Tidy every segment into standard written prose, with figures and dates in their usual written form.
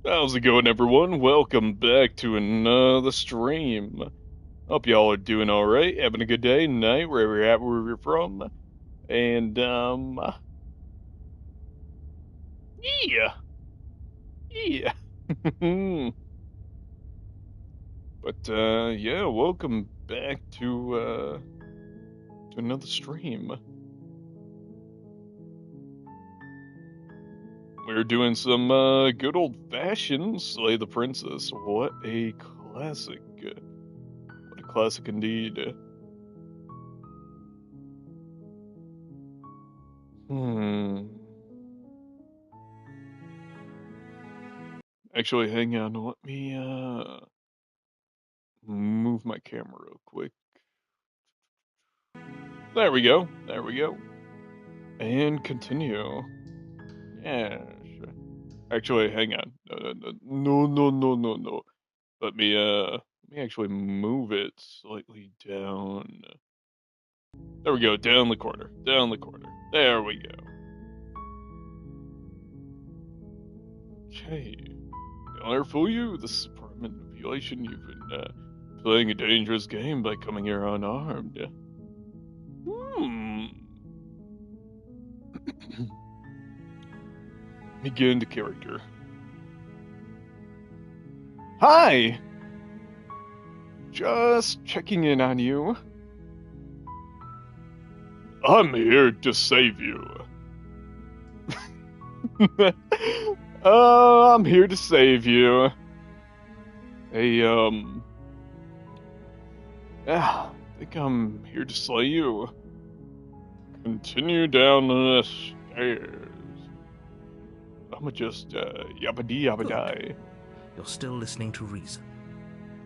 How's it going, everyone? Welcome back to another stream. Hope y'all are doing alright, having a good day, night, wherever you're at, wherever you're from. And, yeah. Yeah. yeah, welcome back to another stream. We're doing some, good old-fashioned Slay the Princess. What a classic. What a classic indeed. Actually, hang on, let me, move my camera real quick. There we go. There we go. And continue. Yeah. Sure. Actually, hang on. No. Let me actually move it slightly down. There we go. Down the corner. Down the corner. There we go. Okay. Don't ever fool you. This is a manipulation. You've been, playing a dangerous game by coming here unarmed. Let me get into character. Hi! Just checking in on you. I'm here to save you. I'm here to save you. I think I'm here to slay you. Continue down the stairs. I'ma just, yabba-dee-yabba-die. You're still listening to reason.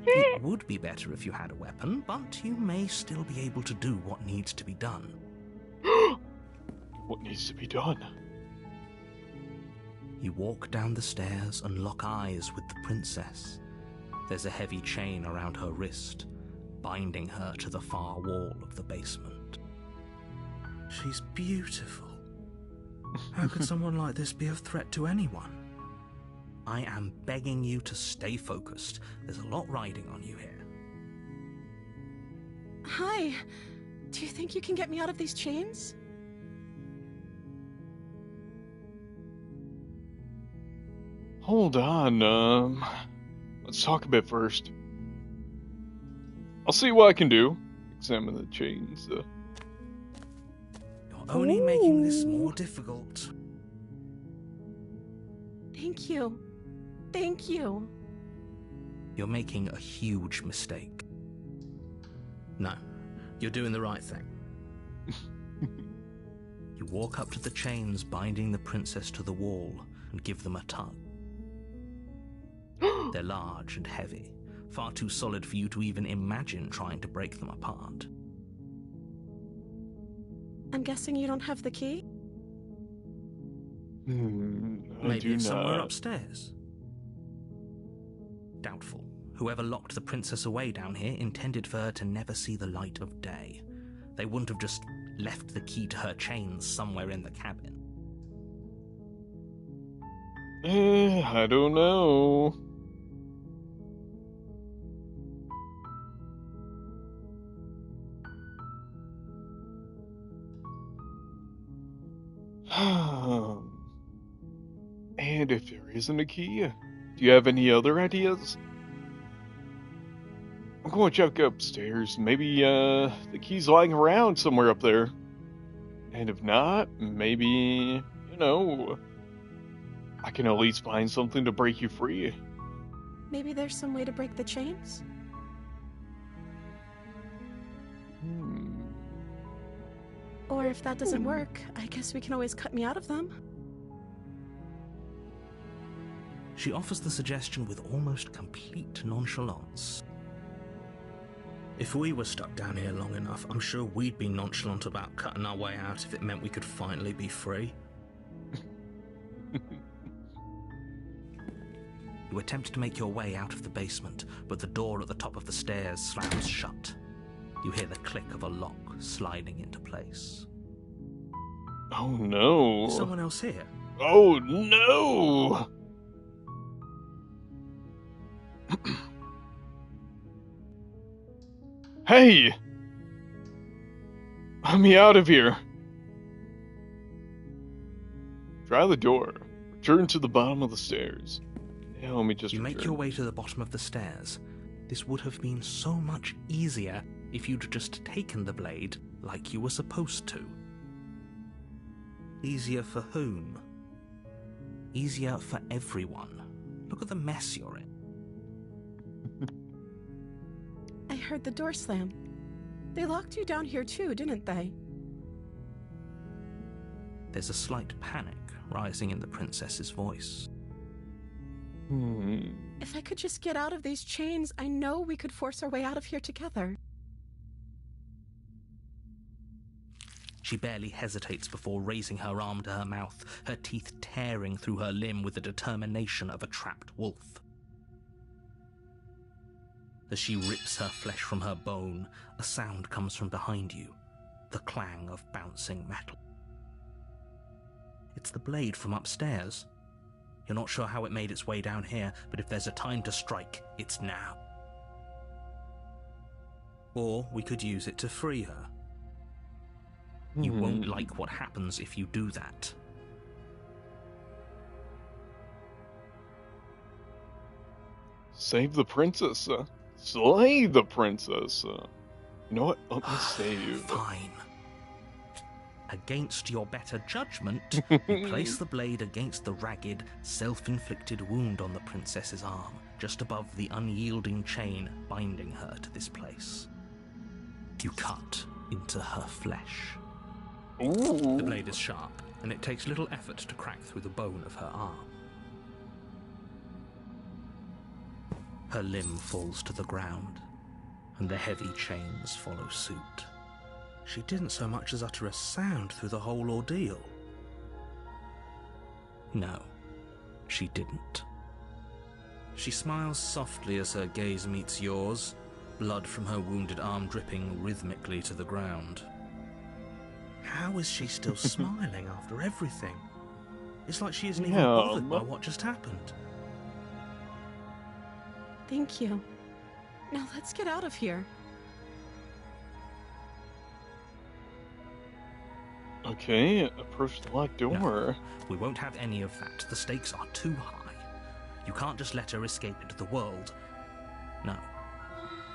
It would be better if you had a weapon, but you may still be able to do what needs to be done. What needs to be done? You walk down the stairs and lock eyes with the princess. There's a heavy chain around her wrist, binding her to the far wall of the basement. She's beautiful. How could someone like this be of threat to anyone? I am begging you to stay focused. There's a lot riding on you here. Hi. Do you think you can get me out of these chains? Hold on, let's talk a bit first. I'll see what I can do. Examine the chains. You're only making this more difficult. Thank you. Thank you. You're making a huge mistake. No, you're doing the right thing. You walk up to the chains binding the princess to the wall and give them a tug. They're large and heavy, far too solid for you to even imagine trying to break them apart. I'm guessing you don't have the key? Maybe it's somewhere upstairs. Doubtful. Whoever locked the princess away down here intended for her to never see the light of day. They wouldn't have just left the key to her chains somewhere in the cabin. I don't know. And if there isn't a key, do you have any other ideas? I'm going to check upstairs. Maybe, the key's lying around somewhere up there. And if not, maybe, you know, I can at least find something to break you free. Maybe there's some way to break the chains? Or if that doesn't work, I guess we can always cut me out of them. She offers the suggestion with almost complete nonchalance. If we were stuck down here long enough, I'm sure we'd be nonchalant about cutting our way out if it meant we could finally be free. You attempt to make your way out of the basement, but the door at the top of the stairs slams shut. You hear the click of a lock sliding into place. Oh no. Is someone else here? Oh no! Hey! Let me out of here! Try the door. Return to the bottom of the stairs. Yeah, let me just You return. make your way to the bottom of the stairs. This would have been so much easier if you'd just taken the blade like you were supposed to. Easier for whom? Easier for everyone. Look at the mess you're in. I heard the door slam. They locked you down here too, didn't they? There's a slight panic rising in the princess's voice. If I could just get out of these chains, I know we could force our way out of here together. She barely hesitates before raising her arm to her mouth, her teeth tearing through her limb with the determination of a trapped wolf. As she rips her flesh from her bone, a sound comes from behind you, the clang of bouncing metal. It's the blade from upstairs. You're not sure how it made its way down here, but if there's a time to strike, it's now. Or we could use it to free her. You won't like what happens if you do that. Save the princess. Slay the princess. You know what? Let me save. Fine. Against your better judgment, you place the blade against the ragged, self-inflicted wound on the princess's arm, just above the unyielding chain binding her to this place. You cut into her flesh. Ooh. The blade is sharp, and it takes little effort to crack through the bone of her arm. Her limb falls to the ground, and the heavy chains follow suit. She didn't so much as utter a sound through the whole ordeal. No, she didn't. She smiles softly as her gaze meets yours, blood from her wounded arm dripping rhythmically to the ground. How is she still smiling after everything? It's like she isn't even bothered by what just happened. Thank you. Now let's get out of here. Okay, approach the locked door. No, we won't have any of that. The stakes are too high. You can't just let her escape into the world. No,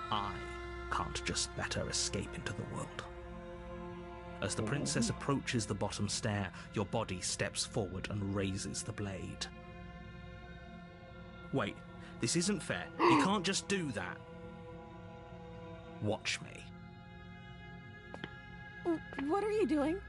I can't just let her escape into the world. As the princess approaches the bottom stair, your body steps forward and raises the blade. Wait, this isn't fair. You can't just do that. Watch me. What are you doing?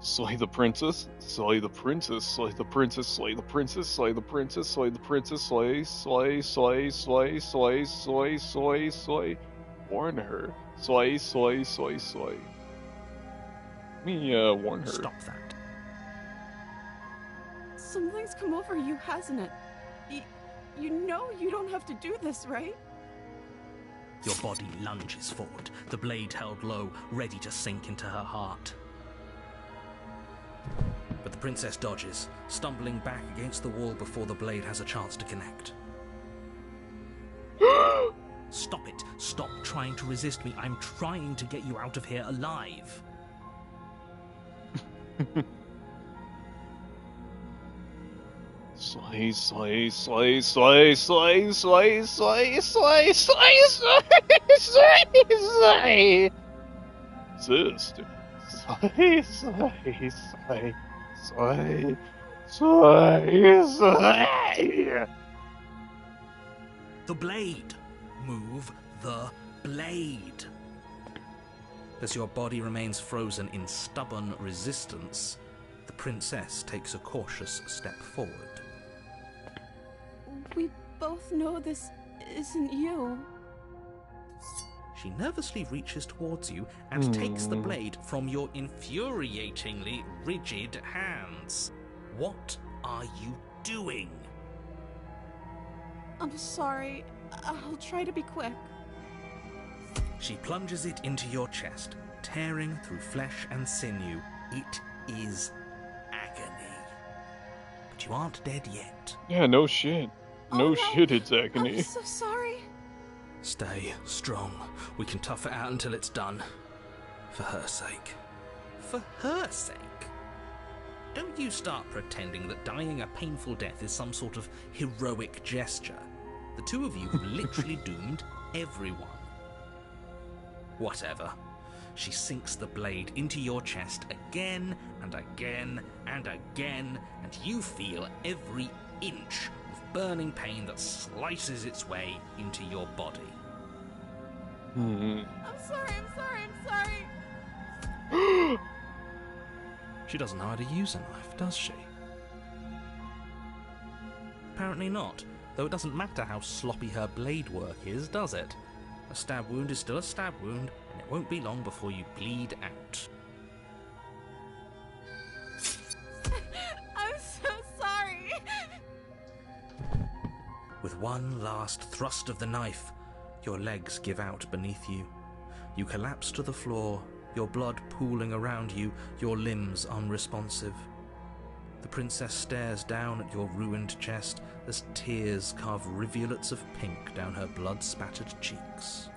Slay the princess, slay the princess, slay the princess, slay the princess, slay the princess, slay the princess, slay, slay, slay, slay, slay, slay, slay, slay. Warn her. Slay, slay, slay, slay. Let me warn her. Stop that. Something's come over you, hasn't it? You know you don't have to do this, right? Your body lunges forward, the blade held low, ready to sink into her heart. But the princess dodges, stumbling back against the wall before the blade has a chance to connect. Stop it. Stop trying to resist me. I'm trying to get you out of here alive. Slay, slay, slay, slay, slay, slay, slay, slay, slay, slay, slay. Resist. Slay, slay, slay, slay, slay, slay. The blade. Move the blade. As your body remains frozen in stubborn resistance, the princess takes a cautious step forward. We both know this isn't you. She nervously reaches towards you and takes the blade from your infuriatingly rigid hands. What are you doing? I'm sorry. I'll try to be quick. She plunges it into your chest, tearing through flesh and sinew. It is agony. But you aren't dead yet. Yeah, no shit. No shit, it's agony. I'm so sorry. Stay strong. We can tough it out until it's done. For her sake. For her sake? Don't you start pretending that dying a painful death is some sort of heroic gesture. The two of you have literally doomed everyone. Whatever. She sinks the blade into your chest again and again and again, and you feel every inch of burning pain that slices its way into your body. I'm sorry. She doesn't know how to use a knife, does she? Apparently not, though it doesn't matter how sloppy her blade work is, does it? A stab wound is still a stab wound, and it won't be long before you bleed out. I'm so sorry. With one last thrust of the knife, your legs give out beneath you. You collapse to the floor, your blood pooling around you, your limbs unresponsive. The princess stares down at your ruined chest as tears carve rivulets of pink down her blood-spattered cheeks.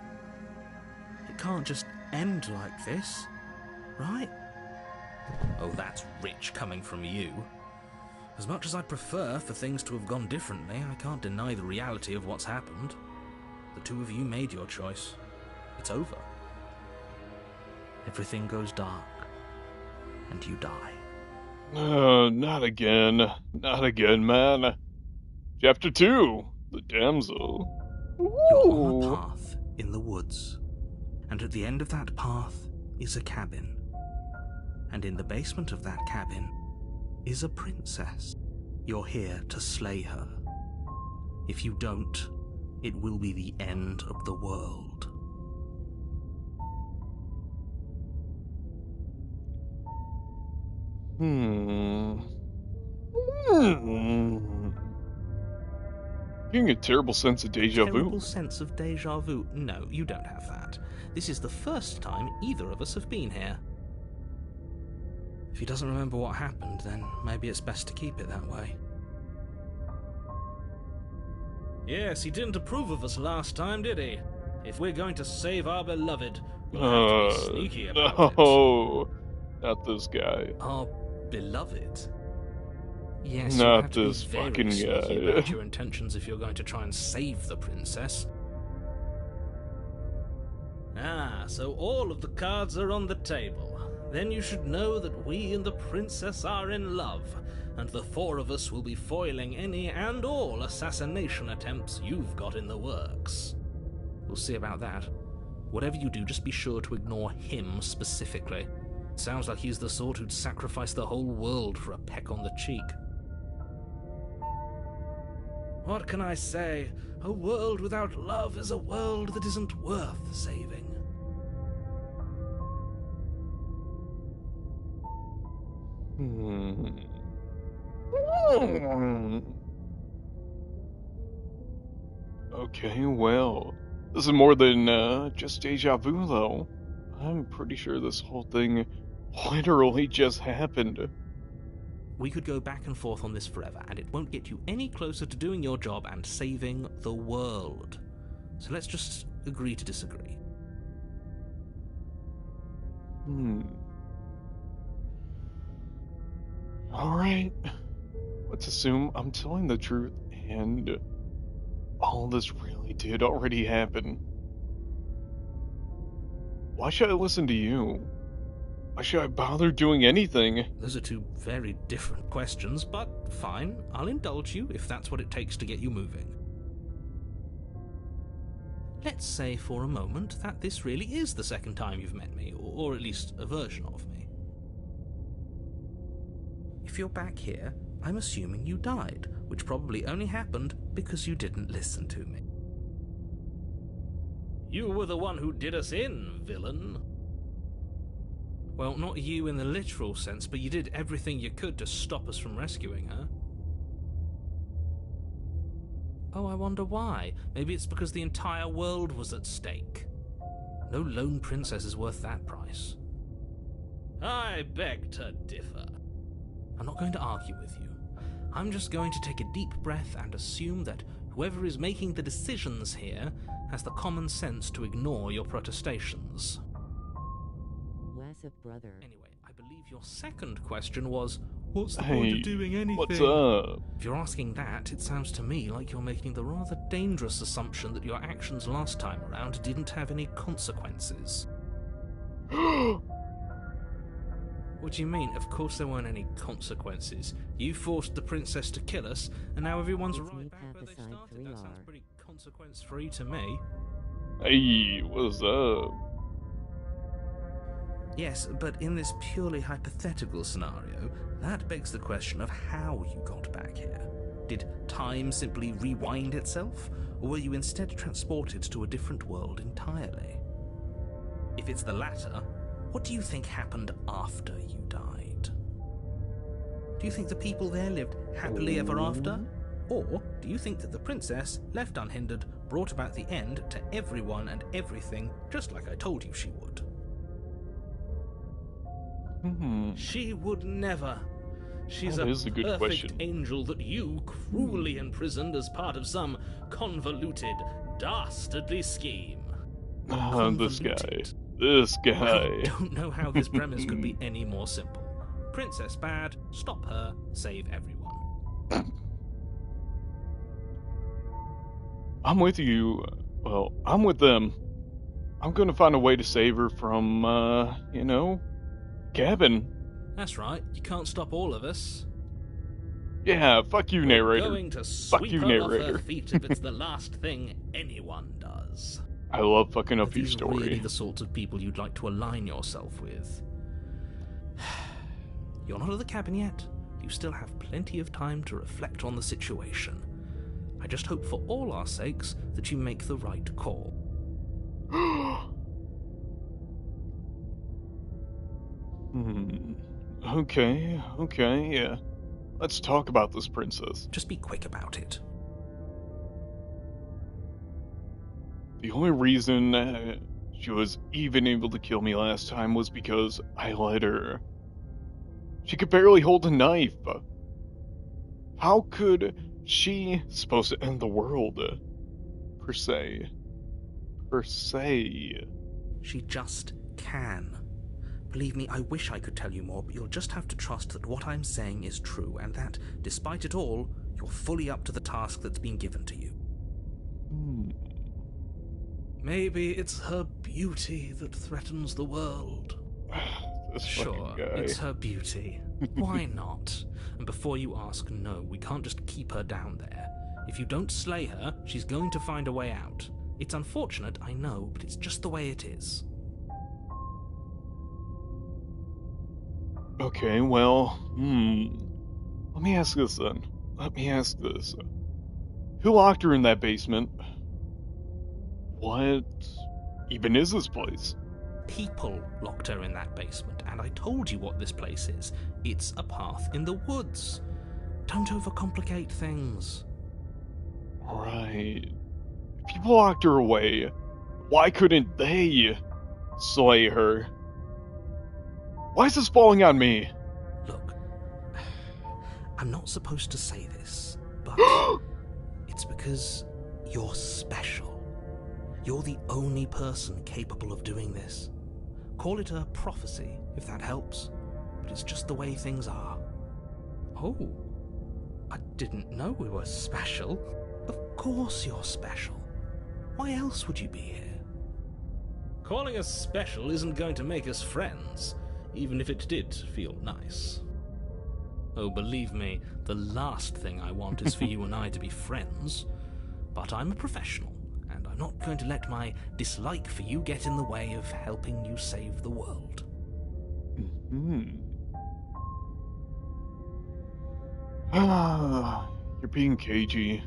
It can't just end like this, right? Oh, that's rich coming from you. As much as I'd prefer for things to have gone differently, I can't deny the reality of what's happened. The two of you made your choice. It's over. Everything goes dark, and you die. Not again. Not again, man. Chapter 2, The Damsel. You're on a path in the woods, and at the end of that path is a cabin. And in the basement of that cabin is a princess. You're here to slay her. If you don't, it will be the end of the world. Getting a terrible sense of deja vu. Terrible sense of deja vu? No, you don't have that. This is the first time either of us have been here. If he doesn't remember what happened, then maybe it's best to keep it that way. Yes, he didn't approve of us last time, did he? If we're going to save our beloved, we'll have to be sneaky about it. No, not this guy. Our beloved? Yes, Not you have to this be very fucking sneaky guy. about your intentions if you're going to try and save the princess. Ah, so all of the cards are on the table. Then you should know that we and the princess are in love, and the four of us will be foiling any and all assassination attempts you've got in the works. We'll see about that. Whatever you do, just be sure to ignore him specifically. Sounds like he's the sort who'd sacrifice the whole world for a peck on the cheek. What can I say? A world without love is a world that isn't worth saving. Okay, well, this is more than just deja vu, though. I'm pretty sure this whole thing literally just happened. We could go back and forth on this forever, and it won't get you any closer to doing your job and saving the world. So let's just agree to disagree. Alright. Let's assume I'm telling the truth and all this really did already happen. Why should I listen to you? Why should I bother doing anything? Those are two very different questions, but fine, I'll indulge you if that's what it takes to get you moving. Let's say for a moment that this really is the second time you've met me, or at least a version of me. If you're back here, I'm assuming you died, which probably only happened because you didn't listen to me. You were the one who did us in, villain. Well, not you in the literal sense, but you did everything you could to stop us from rescuing her. Oh, I wonder why. Maybe it's because the entire world was at stake. No lone princess is worth that price. I beg to differ. I'm not going to argue with you. I'm just going to take a deep breath and assume that whoever is making the decisions here has the common sense to ignore your protestations. Brother. Anyway, I believe your second question was, what's the Hey, point of doing anything? what's up? If you're asking that, it sounds to me like you're making the rather dangerous assumption that your actions last time around didn't have any consequences. What do you mean? Of course there weren't any consequences. You forced the princess to kill us, and now everyone's It's right me, back where they Pathicide started. That 3R. sounds pretty consequence-free to me. Hey, what's up? Yes, but in this purely hypothetical scenario, that begs the question of how you got back here. Did time simply rewind itself, or were you instead transported to a different world entirely? If it's the latter, what do you think happened after you died? Do you think the people there lived happily ever after? Or do you think that the princess, left unhindered, brought about the end to everyone and everything, just like I told you she would? She would never. She's That a is a good perfect question. angel that you cruelly imprisoned as part of some convoluted, dastardly scheme. This guy. Convoluted. This I guy. don't know how this premise could be any more simple. Princess bad, stop her, save everyone. I'm with you. Well, I'm with them. I'm gonna find a way to save her from, Gavin. That's right, you can't stop all of us. Yeah, fuck you, narrator. We're going to Fuck sweep you, her off narrator. her feet if it's the last thing anyone does. I love fucking Are up your these story. really the sorts of people you'd like to align yourself with? You're not at the cabin yet. You still have plenty of time to reflect on the situation. I just hope for all our sakes that you make the right call. Okay, yeah. Let's talk about this princess. Just be quick about it. The only reason she was even able to kill me last time was because I let her. She could barely hold a knife. How could she supposed to end the world? Per se. She just can. Believe me, I wish I could tell you more, but you'll just have to trust that what I'm saying is true, and that, despite it all, you're fully up to the task that's been given to you. Maybe it's her beauty that threatens the world. This Sure, fucking guy. it's her beauty. Why not? And before you ask, no, we can't just keep her down there. If you don't slay her, she's going to find a way out. It's unfortunate, I know, but it's just the way it is. Okay, well, let me ask this then. Who locked her in that basement? What even is this place? People locked her in that basement, and I told you what this place is. It's a path in the woods. Don't overcomplicate things. Right. If people locked her away, why couldn't they slay her? Why is this falling on me? Look, I'm not supposed to say this, but it's because you're special. You're the only person capable of doing this. Call it a prophecy, if that helps, but it's just the way things are. Oh, I didn't know we were special. Of course you're special. Why else would you be here? Calling us special isn't going to make us friends, even if it did feel nice. Oh, believe me, the last thing I want is for you and I to be friends. But I'm a professional, and I'm not going to let my dislike for you get in the way of helping you save the world. You're being cagey.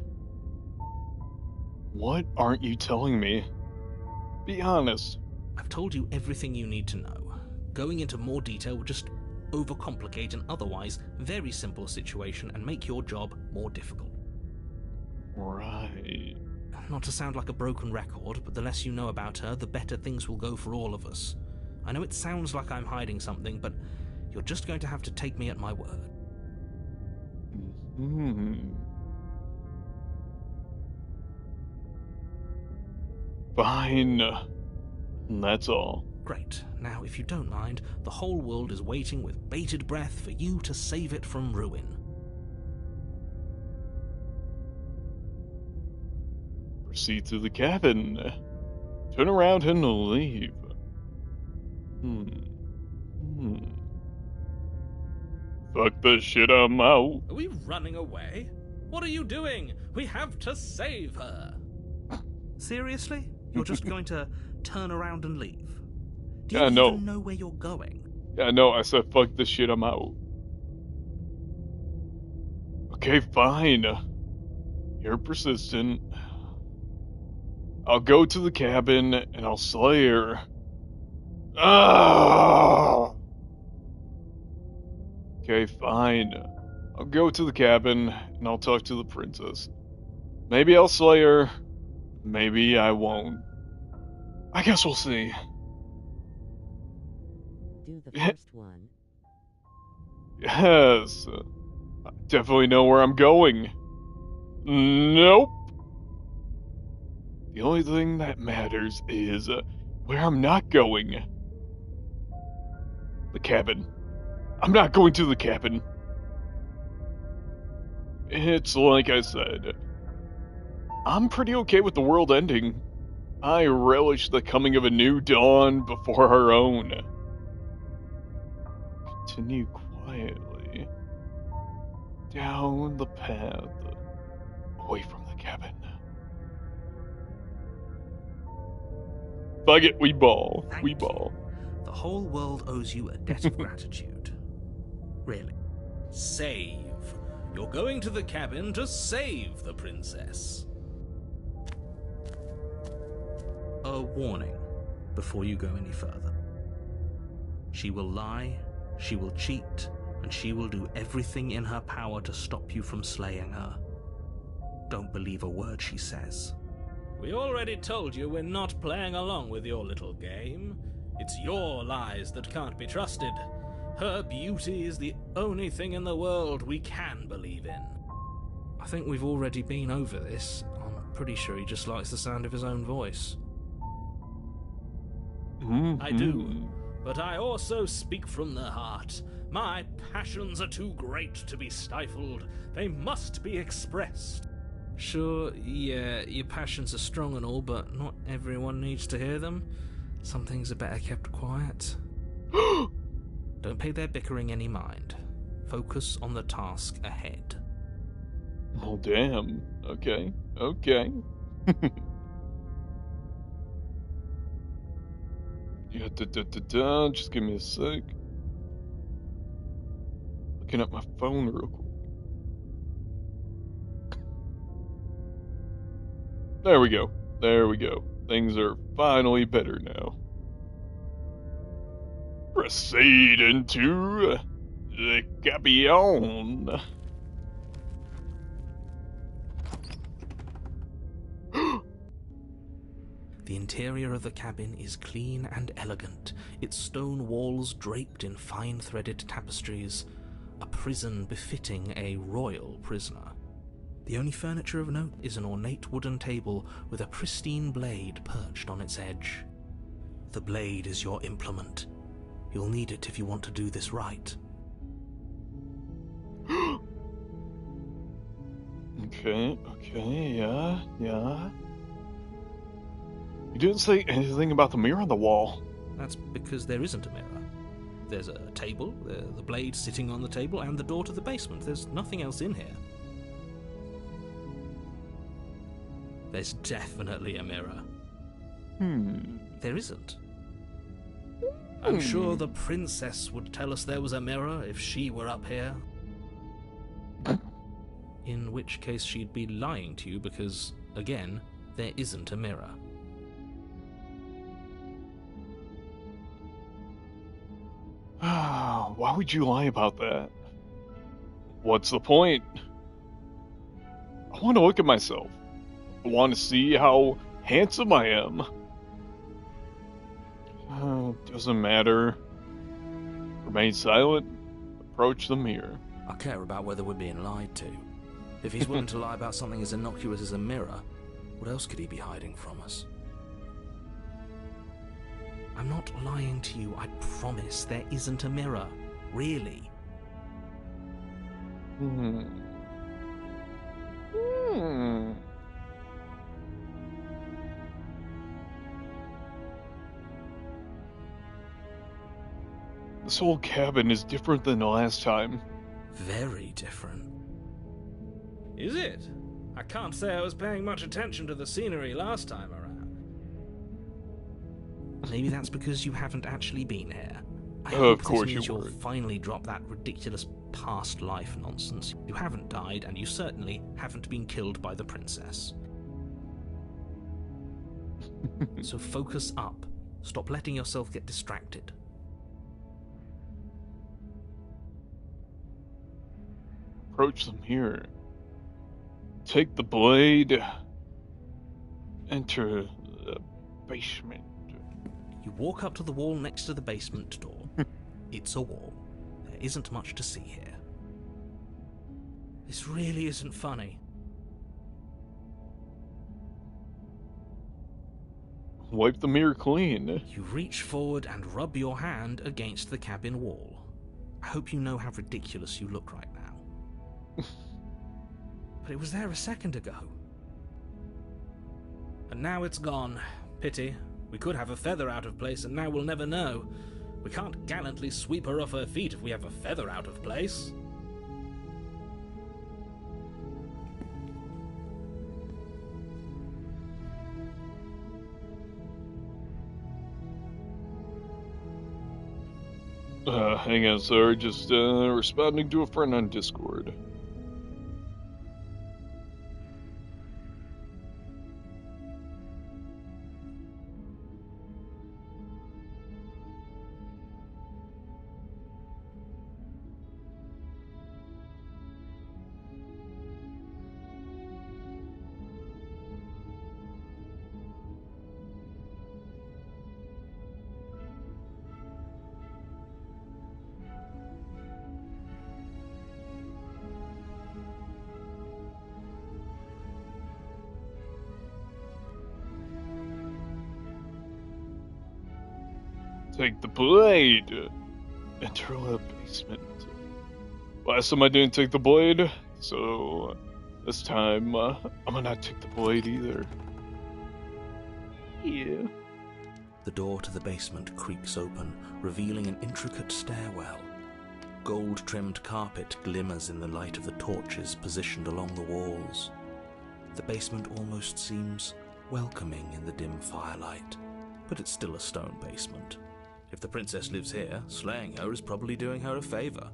What aren't you telling me? Be honest. I've told you everything you need to know. Going into more detail would just overcomplicate an otherwise very simple situation and make your job more difficult. Right. Not to sound like a broken record, but the less you know about her, the better things will go for all of us. I know it sounds like I'm hiding something, but you're just going to have to take me at my word. Fine. That's all. Great. Now, if you don't mind, the whole world is waiting with bated breath for you to save it from ruin. Proceed to the cabin. Turn around and leave. Fuck this shit, I'm out. Are we running away? What are you doing? We have to save her. Seriously? You're just going to turn around and leave? Do Yeah, you no. even know where you're going? Yeah, no, I said fuck this shit, I'm out. Okay, fine. You're persistent. I'll go to the cabin and I'll slay her. Ah! Okay, fine. I'll go to the cabin and I'll talk to the princess. Maybe I'll slay her. Maybe I won't. I guess we'll see. Do the first one. Yes. I definitely know where I'm going. Nope. The only thing that matters is where I'm not going. The cabin. I'm not going to the cabin. It's like I said. I'm pretty okay with the world ending. I relish the coming of a new dawn before our own. Continue quietly down the path away from the cabin. Fuck it, we ball. Thank We you. ball. The whole world owes you a debt of gratitude. Really. Save. You're going to the cabin to save the princess. A warning before you go any further. She will lie, she will cheat, and she will do everything in her power to stop you from slaying her. Don't believe a word she says. We already told you we're not playing along with your little game. It's your lies that can't be trusted. Her beauty is the only thing in the world we can believe in. I think we've already been over this. I'm pretty sure he just likes the sound of his own voice. I do, but I also speak from the heart. My passions are too great to be stifled. They must be expressed. Sure, yeah, your passions are strong and all, but not everyone needs to hear them. Some things are better kept quiet. Don't pay their bickering any mind. Focus on the task ahead. Oh, damn. Okay. Okay. Yeah, just give me a sec. Looking at my phone real quick. There we go. There we go. Things are finally better now. Proceed into the cabin. The interior of the cabin is clean and elegant, its stone walls draped in fine threaded tapestries, a prison befitting a royal prisoner. The only furniture of note is an ornate wooden table with a pristine blade perched on its edge. The blade is your implement. You'll need it if you want to do this right. Okay, yeah. You didn't say anything about the mirror on the wall. That's because there isn't a mirror. There's a table, the blade sitting on the table, and the door to the basement. There's nothing else in here. There's definitely a mirror. There isn't. I'm sure the princess would tell us there was a mirror if she were up here. In which case she'd be lying to you because, again, there isn't a mirror. Why would you lie about that? What's the point? I want to look at myself. I want to see how handsome I am. Oh, Doesn't matter. Remain silent. Approach the mirror. I care about whether we're being lied to. If he's willing to lie about something as innocuous as a mirror, what else could he be hiding from us? I'm not lying to you, I promise. There isn't a mirror. Really. This whole cabin is different than the last time. Very different. Is it? I can't say I was paying much attention to the scenery last time around. Maybe that's because you haven't actually been here. I Of hope course this means you you'll weren't. finally drop that ridiculous past life nonsense. You haven't died, and you certainly haven't been killed by the princess. So focus up. Stop letting yourself get distracted. Approach the mirror. Take the blade. Enter the basement. You walk up to the wall next to the basement door. It's a wall. There isn't much to see here. This really isn't funny. Wipe the mirror clean. You reach forward and rub your hand against the cabin wall. I hope you know how ridiculous you look right now. But it was there a second ago. And now it's gone. Pity. We could have a feather out of place, and now we'll never know. We can't gallantly sweep her off her feet if we have a feather out of place. Hang on, sir. Just responding to a friend on Discord. Take the blade. Enter the basement. Last time I didn't take the blade, so this time I'm gonna not take the blade either. Yeah. The door to the basement creaks open, revealing an intricate stairwell. Gold-trimmed carpet glimmers in the light of the torches positioned along the walls. The basement almost seems welcoming in the dim firelight, but it's still a stone basement. If the princess lives here, slaying her is probably doing her a favor.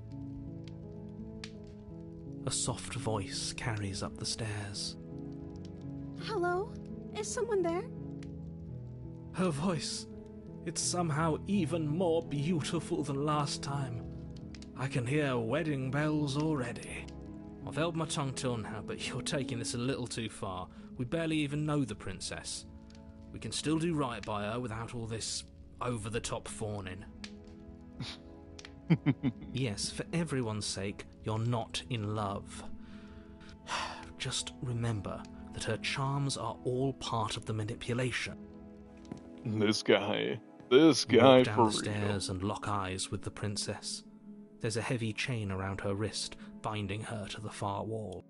A soft voice carries up the stairs. Hello? Is someone there? Her voice. It's somehow even more beautiful than last time. I can hear wedding bells already. I've held my tongue till now, but you're taking this a little too far. We barely even know the princess. We can still do right by her without all this over-the-top fawning. Yes, for everyone's sake, you're not in love. Just remember that her charms are all part of the manipulation. This guy You walk for downstairs and lock eyes with the princess. There's a heavy chain around her wrist, binding her to the far wall.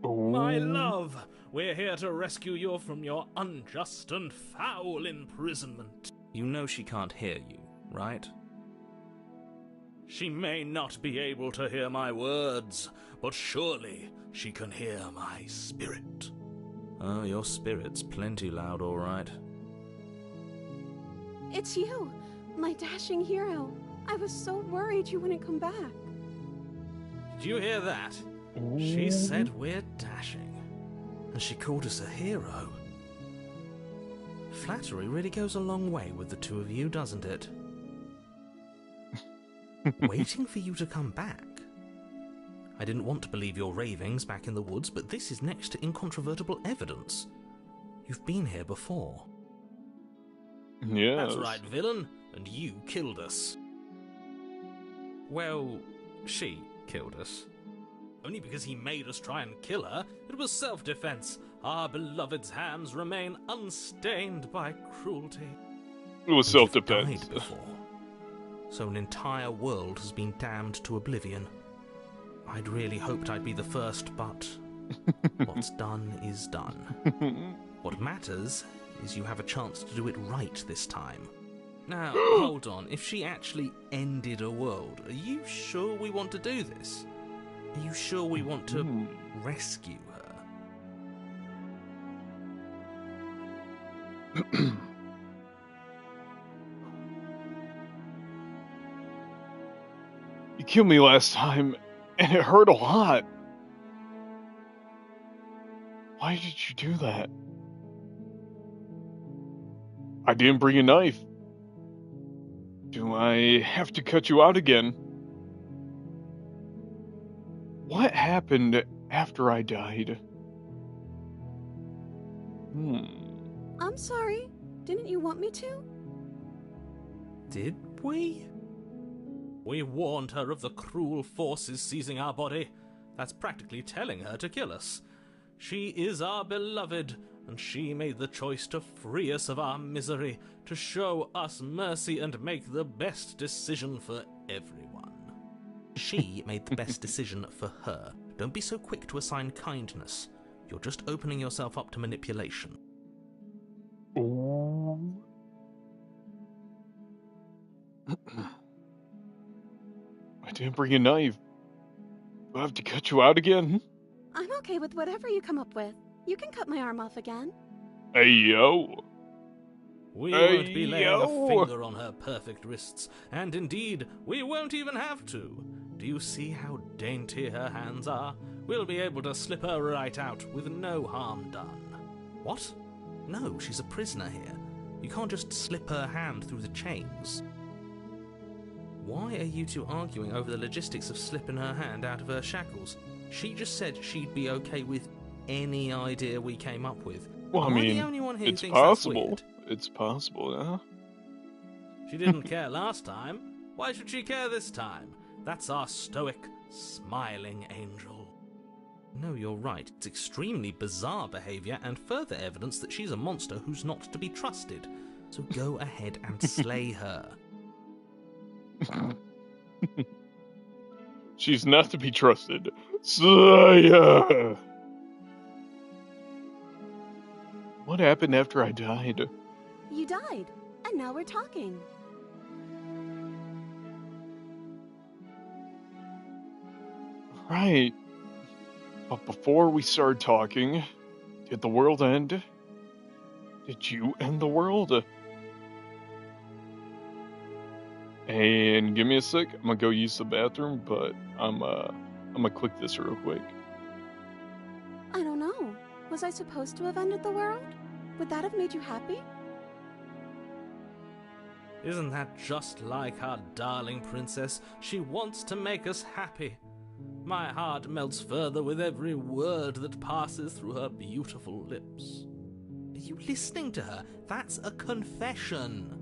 real. My love, we're here to rescue you from your unjust and foul imprisonment. You know she can't hear you, right? She may not be able to hear my words, but surely she can hear my spirit. Oh, your spirit's plenty loud, all right. It's you, my dashing hero. I was so worried you wouldn't come back. Did you hear that? She said we're dashing. And she called us a hero. Flattery really goes a long way with the two of you, doesn't it? Waiting for you to come back. I didn't want to believe your ravings back in the woods, but this is next to incontrovertible evidence. You've been here before. Yes. That's right, villain, and you killed us. Well, she killed us. Only because he made us try and kill her. It was self-defense. Our beloved's hands remain unstained by cruelty. It was And you've self-defense. died before. So an entire world has been damned to oblivion. I'd really hoped I'd be the first, but what's done is done. What matters is you have a chance to do it right this time. Now, hold on. If she actually ended a world, are you sure we want to do this? Are you sure we want to rescue her? You killed me last time, and it hurt a lot. Why did you do that? I didn't bring a knife. Do I have to cut you out again? What happened after I died? I'm sorry. Didn't you want me to? Did we? We warned her of the cruel forces seizing our body. That's practically telling her to kill us. She is our beloved, and she made the choice to free us of our misery, to show us mercy and make the best decision for everyone. She made the best decision for her. Don't be so quick to assign kindness. You're just opening yourself up to manipulation. Ooh. I didn't bring a knife. Do I have to cut you out again? I'm okay with whatever you come up with. You can cut my arm off again. Hey, yo. We Hey, won't be laying yo. a finger on her perfect wrists, and indeed, we won't even have to. Do you see how dainty her hands are? We'll be able to slip her right out with no harm done. What? No, she's a prisoner here. You can't just slip her hand through the chains. Why are you two arguing over the logistics of slipping her hand out of her shackles? She just said she'd be okay with any idea we came up with. Well, I Am I mean, the only one here who it's thinks that's possible. weird? It's possible, yeah. She didn't care last time. Why should she care this time? That's our stoic, smiling angel. No, you're right. It's extremely bizarre behaviour and further evidence that she's a monster who's not to be trusted. So go ahead and slay her. She's not to be trusted. Slayer! What happened after I died? You died, and now we're talking. Right. But before we started talking, did the world end? Did you end the world? And give me a sec. I'm gonna go use the bathroom, but I'm gonna click this real quick. I don't know. Was I supposed to have ended the world? Would that have made you happy? Isn't that just like our darling princess? She wants to make us happy. My heart melts further with every word that passes through her beautiful lips. Are you listening to her? That's a confession.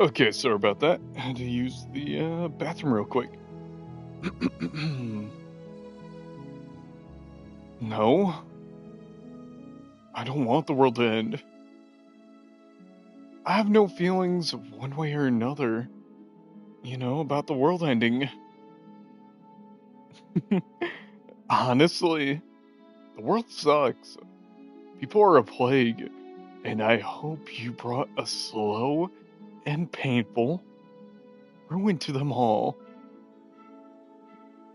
Okay, sorry about that. I had to use the bathroom real quick. No. I don't want the world to end. I have no feelings one way or another, about the world ending. Honestly, the world sucks. People are a plague, and I hope you brought a slow and painful ruin to them all.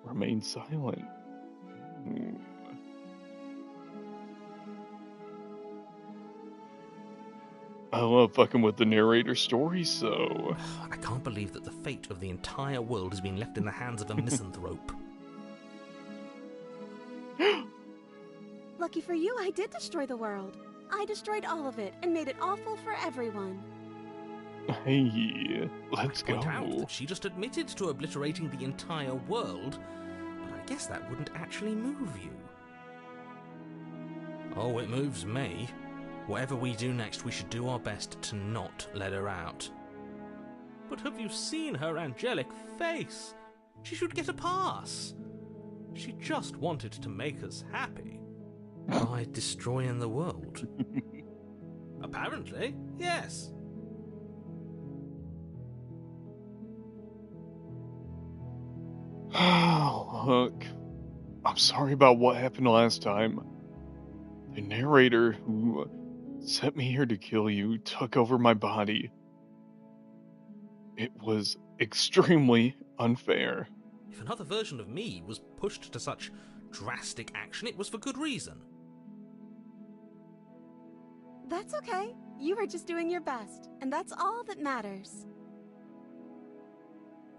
Remain silent. I love fucking with the narrator's story, so... I can't believe that the fate of the entire world has been left in the hands of a misanthrope. Lucky for you, I did destroy the world. I destroyed all of it and made it awful for everyone. Hey, let's go. Point out that she just admitted to obliterating the entire world, but I guess that wouldn't actually move you. Oh, it moves me. Whatever we do next, we should do our best to not let her out. But have you seen her angelic face? She should get a pass. She just wanted to make us happy. By destroying the world? Apparently, yes. Look, I'm sorry about what happened last time. The narrator who sent me here to kill you took over my body. It was extremely unfair. If another version of me was pushed to such drastic action, it was for good reason. That's okay. You were just doing your best, and that's all that matters.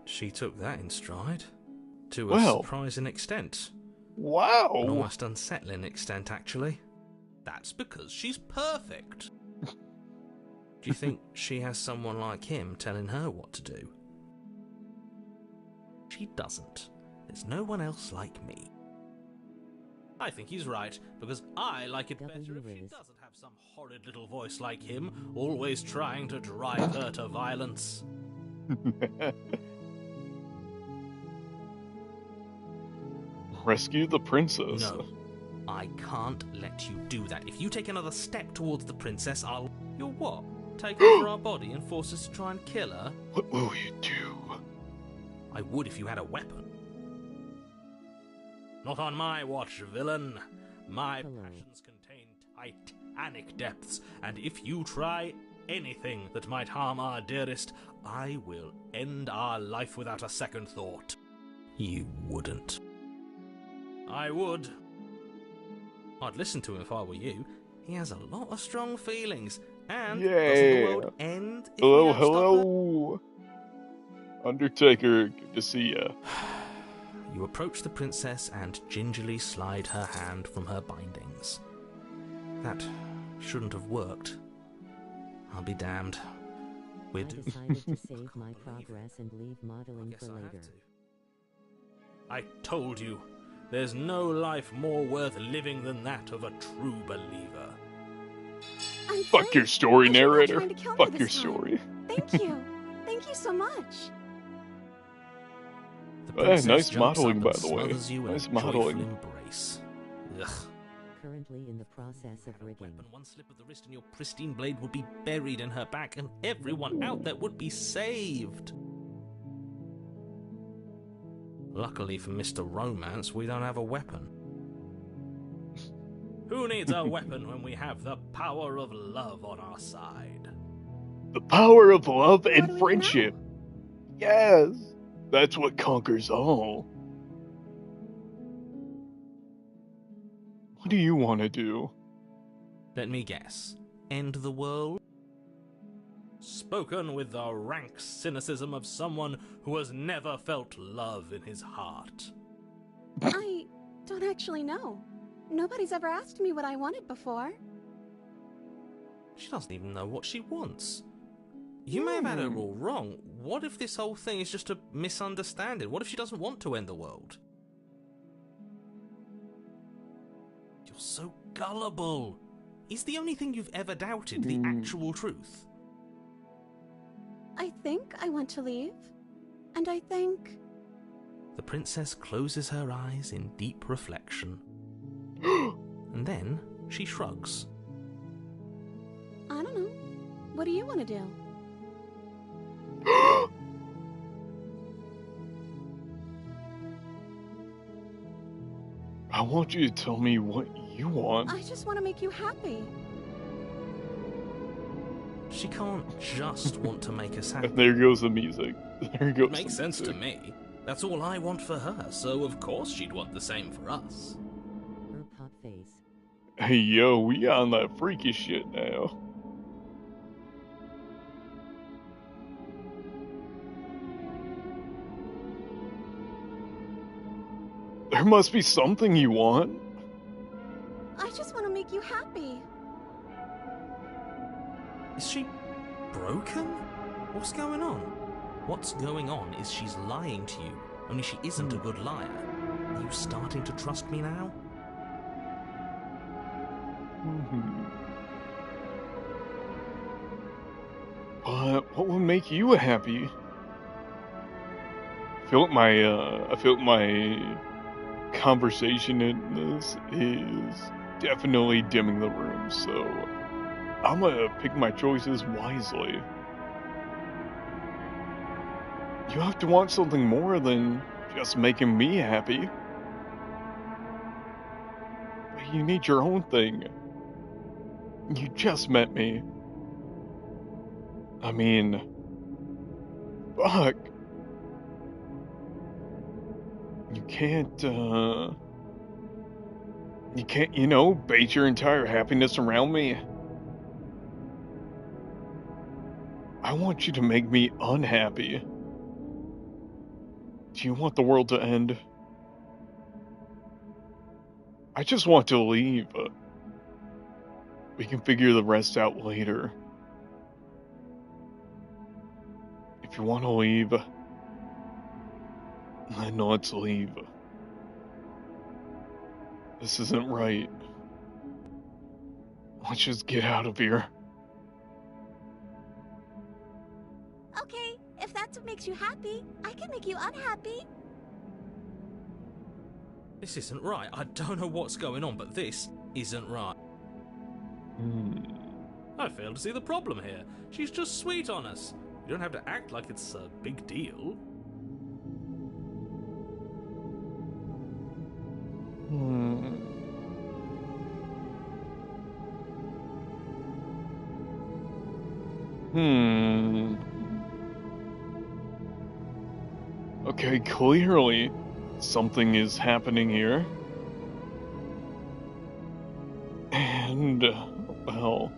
She took that in stride. To a Well. surprising extent. An Wow! almost unsettling extent, actually. That's because she's perfect. Do you think she has someone like him telling her what to do? She doesn't. There's no one else like me. I think he's right, because I like it better if she W-Riz. doesn't have some horrid little voice like him, always trying to drive her to violence. Rescue the princess. No. I can't let you do that. If you take another step towards the princess, I'll... You'll what? Take over our body and force us to try and kill her? What will you do? I would if you had a weapon. Not on my watch, villain. My Hello. passions contain titanic depths, and if you try anything that might harm our dearest, I will end our life without a second thought. You wouldn't. I would. I'd listen to him if I were you. He has a lot of strong feelings. And Yeah. doesn't the world end if we Hello, don't stop her? hello! Undertaker, good to see ya. You approach the princess and gingerly slide her hand from her bindings. That shouldn't have worked. I'll be damned. I We're decided to save my progress and leave modeling Guess for I have later. to. I told you, there's no life more worth living than that of a true believer. I'm Fuck free. your story, I should not narrator. trying to kill me Fuck this your time. story. Thank you. Thank you so much. The Yeah, princess nice jumps modeling, up by and the way. smothers you in Nice a modeling. joyful embrace. Ugh. Currently in the process of Had a rigging. weapon, one slip of the wrist and your pristine blade would be buried in her back, and everyone out there would be saved. Luckily for Mr. Romance, we don't have a weapon. Who needs a weapon when we have the power of love on our side? The power of love What do and we do friendship. Yes, that's what conquers all. What do you want to do? Let me guess. End the world? Spoken with the rank cynicism of someone who has never felt love in his heart. I don't actually know. Nobody's ever asked me what I wanted before. She doesn't even know what she wants. You may have had her all wrong. What if this whole thing is just a misunderstanding? What if she doesn't want to end the world? You're so gullible. Is the only thing you've ever doubted the actual truth? I think I want to leave. And I think... The princess closes her eyes in deep reflection. And then she shrugs. I don't know. What do you want to do? I want you to tell me what you want. I just want to make you happy. She can't just want to make us happy. And there goes the music. There goes Makes the sense to music. me. That's all I want for her, so of course she'd want the same for us. Her pop face. Hey, yo, we on that freaky shit now. There must be something you want. I just want to make you happy. Is she broken? What's going on? What's going on is she's lying to you, only she isn't a good liar. Are you starting to trust me now? But what would make you happy? I feel like my conversation in this is definitely dimming the room, so I'm gonna pick my choices wisely. You have to want something more than just making me happy. You need your own thing. You just met me. I mean, fuck. You can't, base your entire happiness around me. I want you to make me unhappy. Do you want the world to end? I just want to leave. We can figure the rest out later. If you want to leave, then let's leave. This isn't right. Let's just get out of here. Okay, if that's what makes you happy, I can make you unhappy. This isn't right. I don't know what's going on, but this isn't right. I fail to see the problem here. She's just sweet on us. You don't have to act like it's a big deal. Okay, clearly something is happening here. And, well,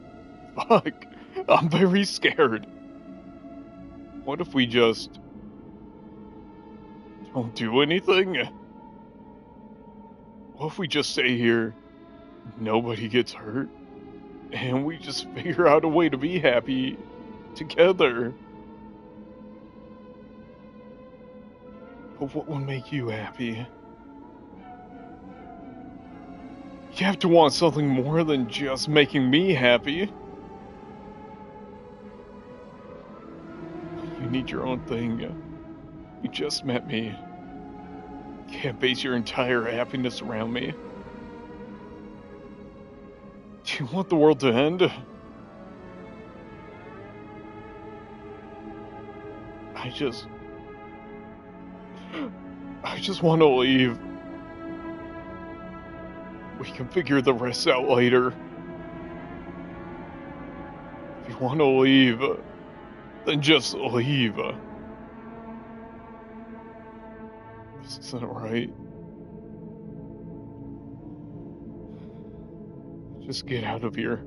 fuck. I'm very scared. What if we just don't do anything? What if we just stay here, nobody gets hurt, and we just figure out a way to be happy together? But what would make you happy? You have to want something more than just making me happy. You need your own thing. You just met me. You can't base your entire happiness around me. Do you want the world to end? I just want to leave. We can figure the rest out later. If you want to leave, then just leave. This isn't right. Just get out of here.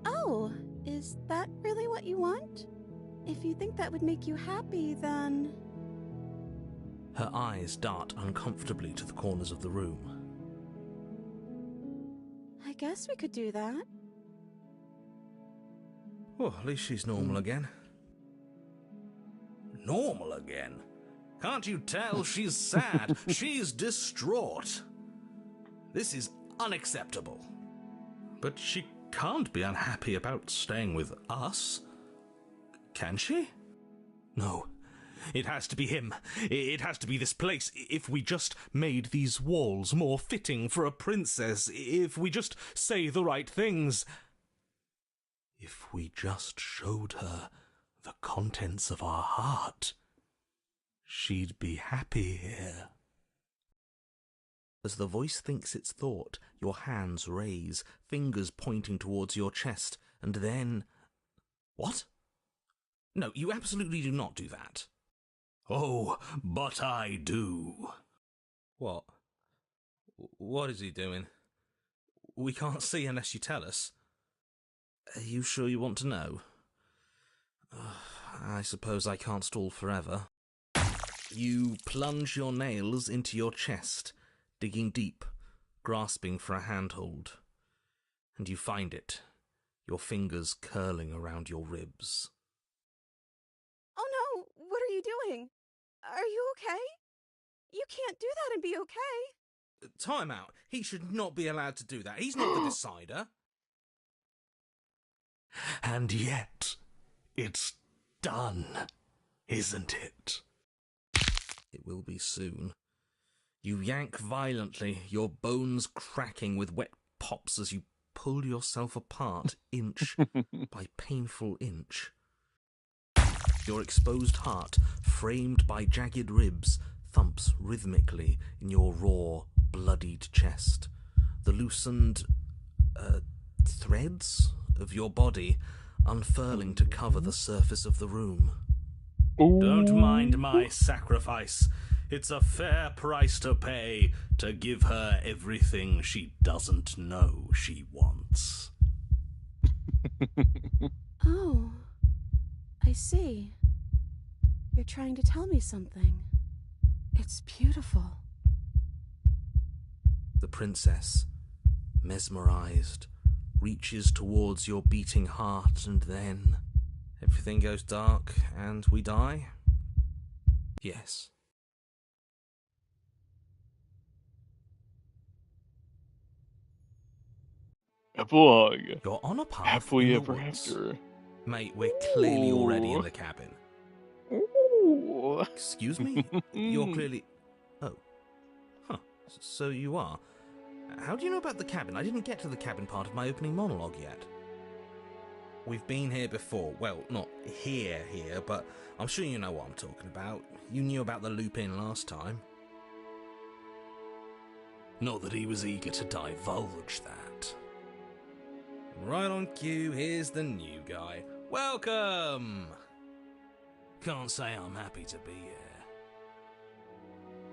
Oh, is that really what you want? If you think that would make you happy, then... Her eyes dart uncomfortably to the corners of the room. I guess we could do that. Well, at least she's normal again. Normal again? Can't you tell she's sad? She's distraught. This is unacceptable. But she can't be unhappy about staying with us. Can she? No. It has to be him. It has to be this place. If we just made these walls more fitting for a princess, if we just say the right things, if we just showed her the contents of our heart, she'd be happy here. As the voice thinks its thought, your hands raise, fingers pointing towards your chest, and then... What? No, you absolutely do not do that. Oh, but I do. What? What is he doing? We can't see unless you tell us. Are you sure you want to know? I suppose I can't stall forever. You plunge your nails into your chest, digging deep, grasping for a handhold. And you find it, your fingers curling around your ribs. Oh no, what are you doing? Are you okay? You can't do that and be okay. Time out. He should not be allowed to do that. He's not the decider. And yet, it's done, isn't it? It will be soon. You yank violently, your bones cracking with wet pops as you pull yourself apart inch by painful inch. Your exposed heart, framed by jagged ribs, thumps rhythmically in your raw, bloodied chest. The loosened, threads of your body unfurling to cover the surface of the room. Ooh. Don't mind my sacrifice. It's a fair price to pay to give her everything she doesn't know she wants. Oh, I see. You're trying to tell me something. It's beautiful. The princess, mesmerized, reaches towards your beating heart, and then everything goes dark and we die? Yes. Epilogue. You're on a path Happily in the ever woods. after. Mate, we're clearly already in Ooh. the cabin. Ooh. Excuse me? You're clearly... Oh. Huh. So you are. How do you know about the cabin? I didn't get to the cabin part of my opening monologue yet. We've been here before. Well, not here, but I'm sure you know what I'm talking about. You knew about the loop-in last time. Not that he was eager to divulge that. Right on cue, here's the new guy. Welcome! Can't say I'm happy to be here.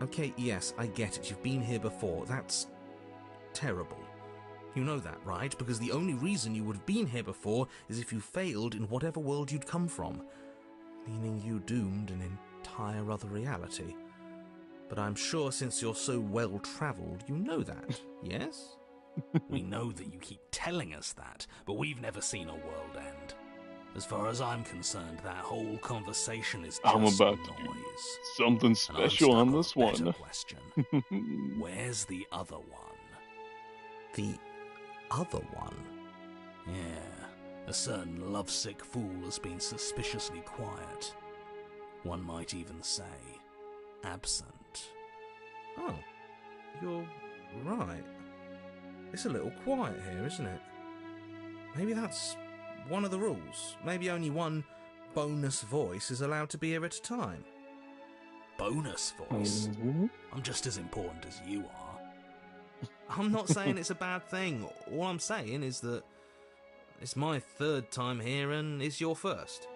Okay, yes, I get it. You've been here before. That's terrible. You know that, right? Because the only reason you would have been here before is if you failed in whatever world you'd come from, meaning you doomed an entire other reality. But I'm sure since you're so well-travelled, you know that, yes? We know that you keep telling us that, but we've never seen a world end. As far as I'm concerned, that whole conversation is just I'm about noise. to do something And I'm special stuck on a this better one. question. Where's the other one? The other one? Yeah, a certain lovesick fool has been suspiciously quiet. One might even say, absent. Oh, you're right. It's a little quiet here, isn't it? Maybe that's one of the rules. Maybe only one bonus voice is allowed to be here at a time. Bonus voice? I'm just as important as you are. I'm not saying it's a bad thing. All I'm saying is that it's my third time here and it's your first.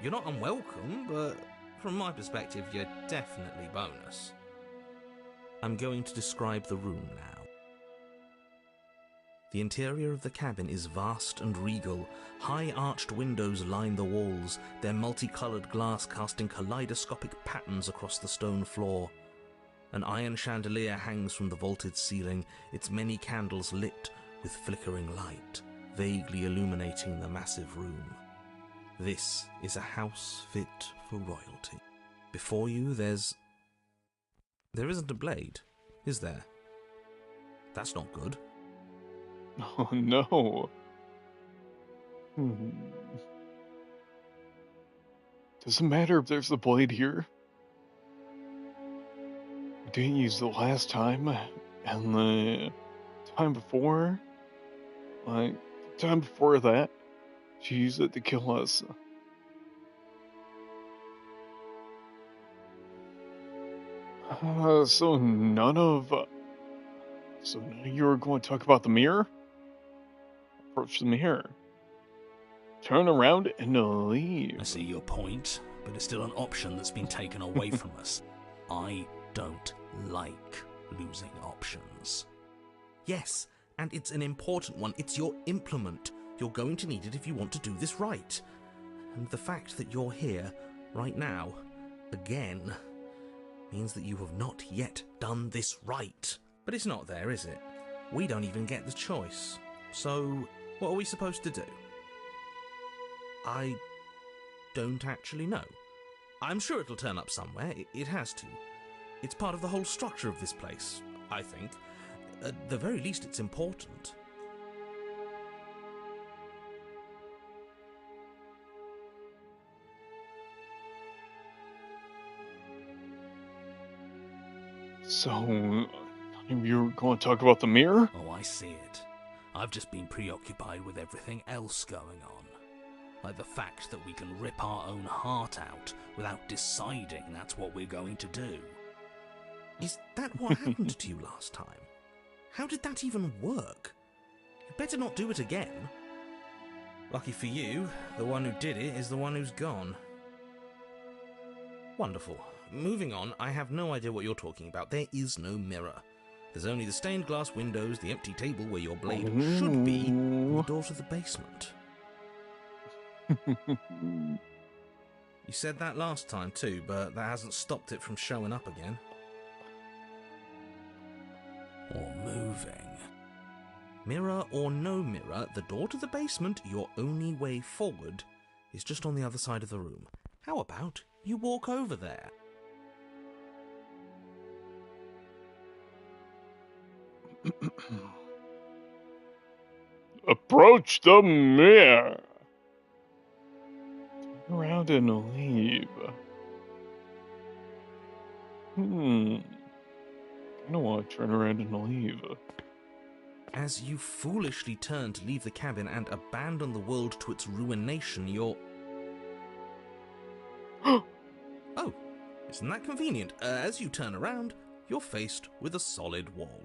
You're not unwelcome, but from my perspective, you're definitely bonus. I'm going to describe the room now. The interior of the cabin is vast and regal. High arched windows line the walls, their multicoloured glass casting kaleidoscopic patterns across the stone floor. An iron chandelier hangs from the vaulted ceiling, its many candles lit with flickering light, vaguely illuminating the massive room. This is a house fit for royalty. Before you, there isn't a blade, is there? That's not good. Oh no. Hmm. Doesn't matter if there's a blade here. We didn't use the last time, and the time before, like, the time before that, she used it to kill us. So none of you are going to talk about the mirror? Approach the mirror. Turn around and leave. I see your point, but it's still an option that's been taken away from us. I don't like losing options. Yes, and it's an important one. It's your implement. You're going to need it if you want to do this right. And the fact that you're here, right now, again, means that you have not yet done this right. But it's not there, is it? We don't even get the choice. So, what are we supposed to do? I don't actually know. I'm sure it'll turn up somewhere. It has to. It's part of the whole structure of this place, I think. At the very least, it's important. So, you're going to talk about the mirror? Oh, I see it. I've just been preoccupied with everything else going on. Like the fact that we can rip our own heart out without deciding that's what we're going to do. Is that what happened to you last time? How did that even work? You better not do it again. Lucky for you, the one who did it is the one who's gone. Wonderful. Moving on, I have no idea what you're talking about. There is no mirror. There's only the stained glass windows, the empty table where your blade should be, and the door to the basement. You said that last time too, but that hasn't stopped it from showing up again. Or moving. Mirror or no mirror, the door to the basement, your only way forward, is just on the other side of the room. How about you walk over there? Approach the mirror. Turn around and leave. I don't want to turn around and leave. As you foolishly turn to leave the cabin and abandon the world to its ruination, you're... Oh, isn't that convenient? As you turn around, you're faced with a solid wall.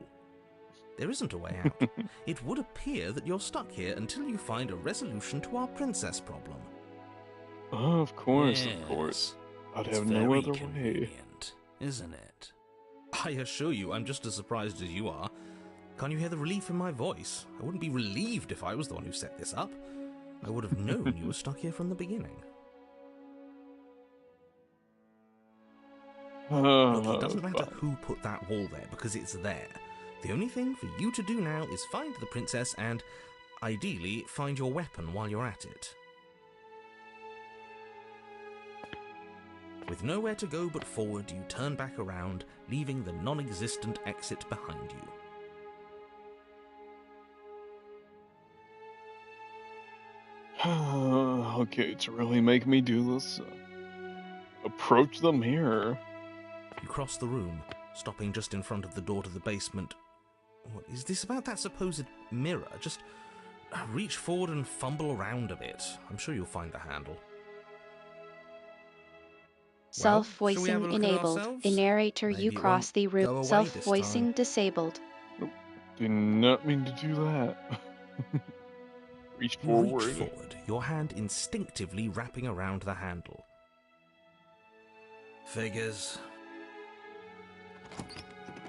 There isn't a way out. It would appear that you're stuck here until you find a resolution to our princess problem. Oh, of course, Yes, of course. I'd it's have no very other way. convenient, isn't it? I assure you, I'm just as surprised as you are. Can't you hear the relief in my voice? I wouldn't be relieved if I was the one who set this up. I would have known you were stuck here from the beginning. Look, it doesn't matter who put that wall there, because it's there. The only thing for you to do now is find the princess and, ideally, find your weapon while you're at it. With nowhere to go but forward, you turn back around, leaving the non-existent exit behind you. Okay, to really make me do this, approach the mirror. You cross the room, stopping just in front of the door to the basement. What is this about that supposed mirror? Just reach forward and fumble around a bit. I'm sure you'll find the handle. Well, shall we have a Self-voicing look at enabled. ourselves? A narrator Maybe you it cross won't the go room. away this Self-voicing time. disabled. Did not mean to do that. Reach forward. Reach forward, your hand instinctively wrapping around the handle. Figures.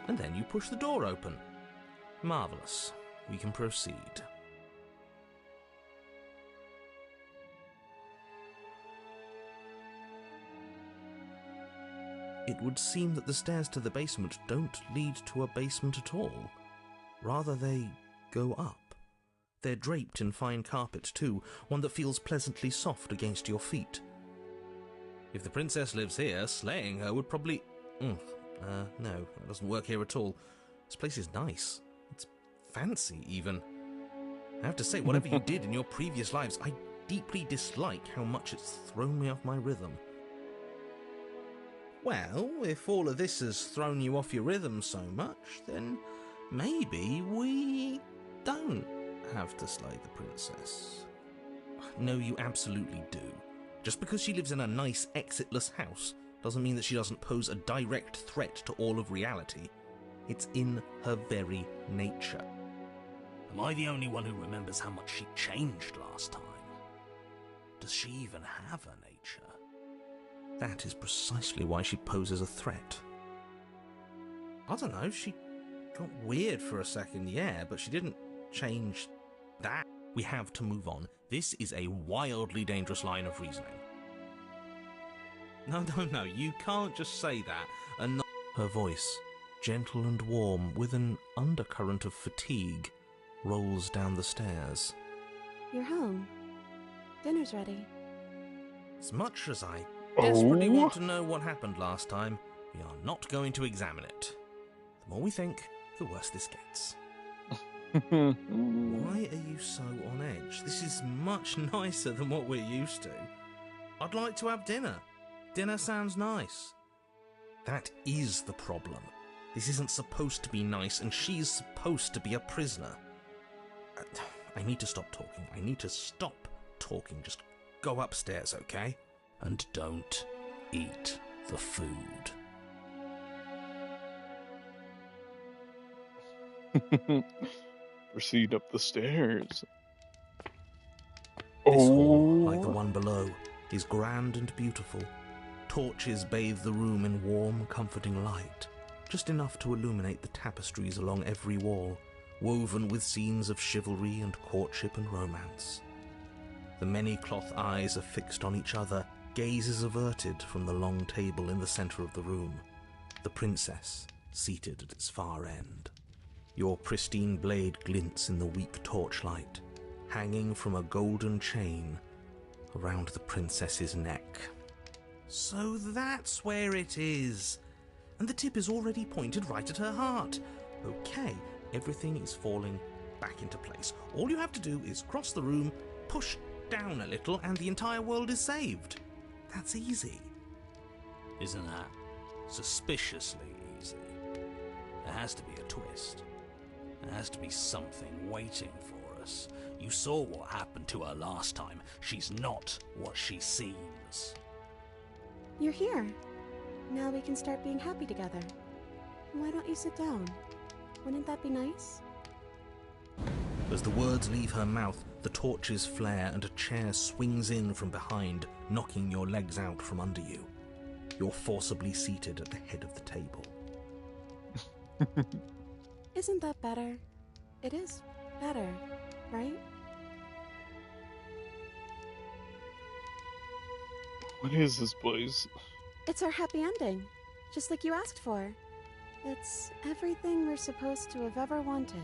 And then you push the door open. Marvellous. We can proceed. It would seem that the stairs to the basement don't lead to a basement at all. Rather, they go up. They're draped in fine carpet, too, one that feels pleasantly soft against your feet. If the princess lives here, slaying her would probably... no, that doesn't work here at all. This place is nice. It's fancy, even. I have to say, whatever you did in your previous lives, I deeply dislike how much it's thrown me off my rhythm. Well, if all of this has thrown you off your rhythm so much, then maybe we don't have to slay the princess. No, you absolutely do. Just because she lives in a nice, exitless house doesn't mean that she doesn't pose a direct threat to all of reality. It's in her very nature. Am I the only one who remembers how much she changed last time? Does she even have a nature? That is precisely why she poses a threat. I don't know, she got weird for a second, yeah, but she didn't change that. We have to move on. This is a wildly dangerous line of reasoning. No, you can't just say that and not... Her voice, gentle and warm, with an undercurrent of fatigue, rolls down the stairs. You're home. Dinner's ready. As much as I desperately want to know what happened last time, we are not going to examine it. The more we think, the worse this gets. Why are you so on edge? This is much nicer than what we're used to. I'd like to have dinner. Dinner sounds nice. That is the problem. This isn't supposed to be nice, and she's supposed to be a prisoner. I need to stop talking. I need to stop talking. Just go upstairs, okay? And don't eat the food. Proceed up the stairs. This hall, like the one below, is grand and beautiful. Torches bathe the room in warm, comforting light, just enough to illuminate the tapestries along every wall, woven with scenes of chivalry and courtship and romance. The many cloth eyes are fixed on each other, gazes averted from the long table in the centre of the room, the princess seated at its far end. Your pristine blade glints in the weak torchlight, hanging from a golden chain around the princess's neck. So that's where it is. And the tip is already pointed right at her heart. Okay, everything is falling back into place. All you have to do is cross the room, push down a little, and the entire world is saved. That's easy. Isn't that suspiciously easy? There has to be a twist. There has to be something waiting for us. You saw what happened to her last time. She's not what she seems. You're here. Now we can start being happy together. Why don't you sit down? Wouldn't that be nice? As the words leave her mouth, the torches flare and a chair swings in from behind, knocking your legs out from under you. You're forcibly seated at the head of the table. Isn't that better? It is better, right? What is this place? It's our happy ending, just like you asked for. It's everything we're supposed to have ever wanted.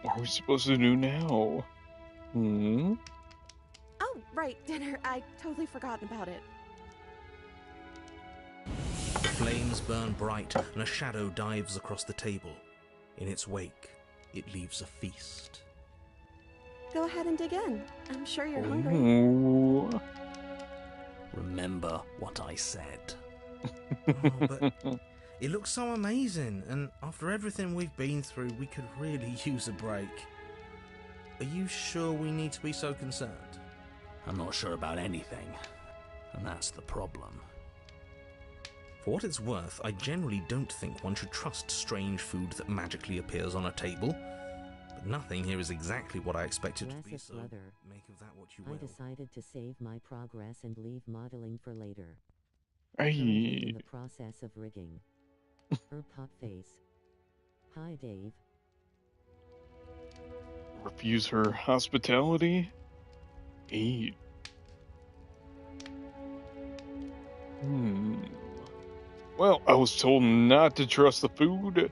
What are we supposed to do now? Oh, right, dinner. I totally forgotten about it. Flames burn bright and a shadow dives across the table. In its wake, it leaves a feast. Go ahead and dig in. I'm sure you're hungry. Ooh. Remember what I said. Oh, but it looks so amazing, and after everything we've been through, we could really use a break. Are you sure we need to be so concerned? I'm not sure about anything, and that's the problem. For what it's worth, I generally don't think one should trust strange food that magically appears on a table. But nothing here is exactly what I expected to be, Classic so brother. make of that what you I will. decided to save my progress and leave modeling for later. Hey. In the process of rigging. Pop face. Hi, Dave. Refuse her hospitality? Eat. Well, I was told not to trust the food,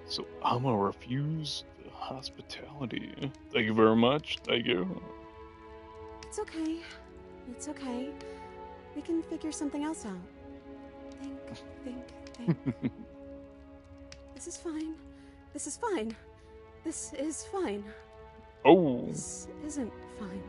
so I'm gonna refuse the hospitality. Thank you very much. Thank you. It's okay. It's okay. We can figure something else out. Think. This is fine. This is fine. This is fine. Oh, This isn't fine.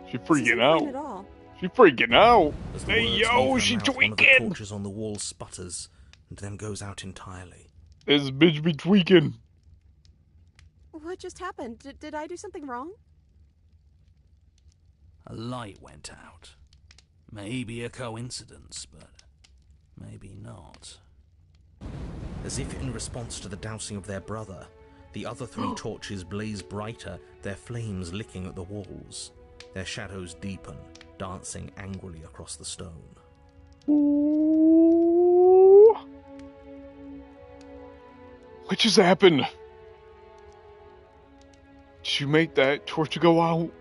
she This freaking isn't out. fine at all. She freaking out. As the Hey, words yo, leave her she mouth, one of the tweaking. torches on the wall sputters and then goes out entirely. This bitch be tweaking. What just happened? Did I do something wrong? A light went out. Maybe a coincidence, but maybe not. As if in response to the dousing of their brother, the other 3 torches blaze brighter, their flames licking at the walls. Their shadows deepen, dancing angrily across the stone. Ooh. What just happened? Did you make that torch go out?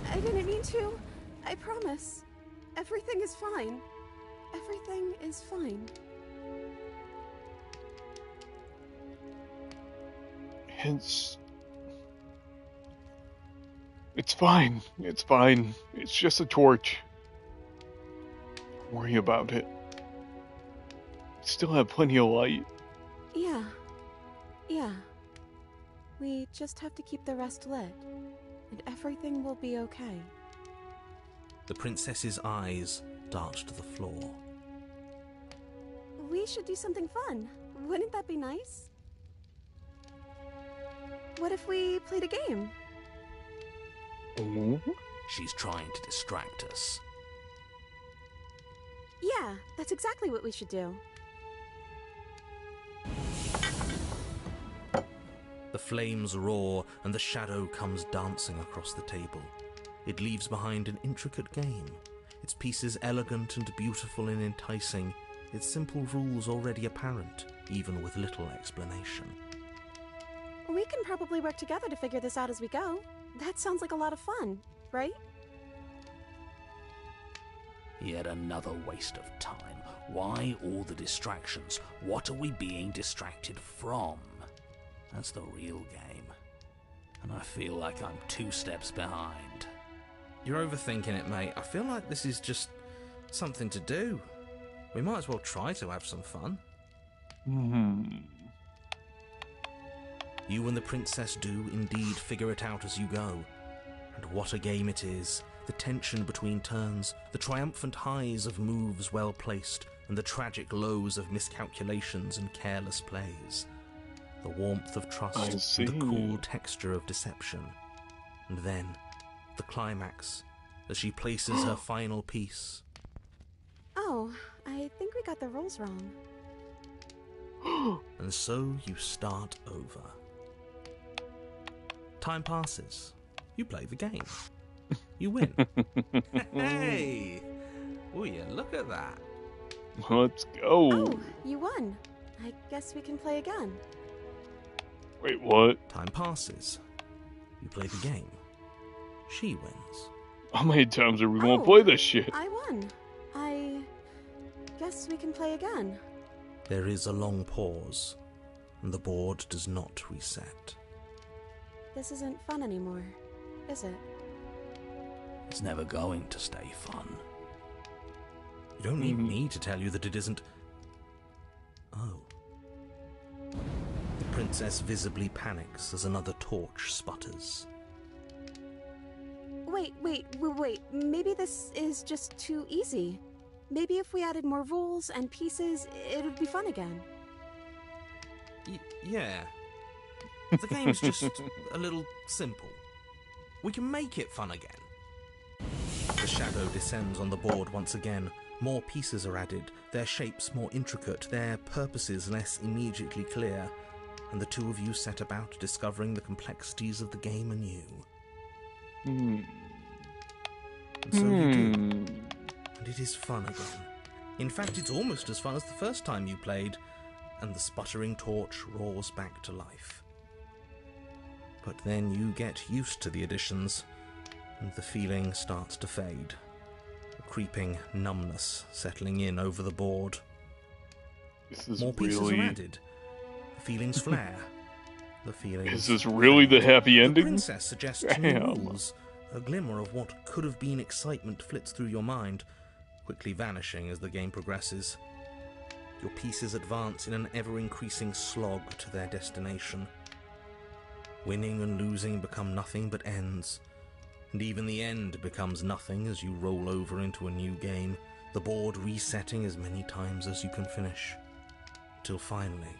I didn't mean to. I promise. Everything is fine. Everything is fine. It's fine. It's fine. It's just a torch. Don't worry about it. We still have plenty of light. Yeah. We just have to keep the rest lit, and everything will be okay. The princess's eyes dart to the floor. We should do something fun. Wouldn't that be nice? What if we played a game? Oh? She's trying to distract us. Yeah, that's exactly what we should do. The flames roar and the shadow comes dancing across the table. It leaves behind an intricate game, its pieces elegant and beautiful and enticing, its simple rules already apparent, even with little explanation. We can probably work together to figure this out as we go. That sounds like a lot of fun, right? Yet another waste of time. Why all the distractions? What are we being distracted from? That's the real game. And I feel like I'm 2 steps behind. You're overthinking it, mate. I feel like this is just something to do. We might as well try to have some fun. You and the princess do indeed figure it out as you go. And what a game it is. The tension between turns, the triumphant highs of moves well placed, and the tragic lows of miscalculations and careless plays. The warmth of trust and the cool texture of deception. And then, the climax, as she places her final piece. Oh, I think we got the rules wrong. And so you start over. Time passes. You play the game. You win. Hey! Oh yeah, look at that. Let's go. Oh, you won. I guess we can play again. Wait, what? Time passes. You play the game. She wins. How many times are we gonna Oh, play this shit? I won. I guess we can play again. There is a long pause, and the board does not reset. This isn't fun anymore, is it? It's never going to stay fun. You don't need me to tell you that it isn't. Oh. The princess visibly panics as another torch sputters. Wait. Maybe this is just too easy. Maybe if we added more rules and pieces, it would be fun again. Yeah. The game's just a little simple. We can make it fun again. The shadow descends on the board once again. More pieces are added, their shapes more intricate, their purposes less immediately clear, and the two of you set about discovering the complexities of the game anew. And so you do. And it is fun again. In fact, it's almost as fun as the first time you played, and the sputtering torch roars back to life. But then you get used to the additions, and the feeling starts to fade. A creeping numbness settling in over the board. This is More pieces really... are added. The feelings flare. The feelings... Is this really the happy The ending? princess suggests new Damn. rules. a glimmer of what could have been excitement flits through your mind, quickly vanishing as the game progresses. Your pieces advance in an ever-increasing slog to their destination. Winning and losing become nothing but ends, and even the end becomes nothing as you roll over into a new game, the board resetting as many times as you can finish. Till finally...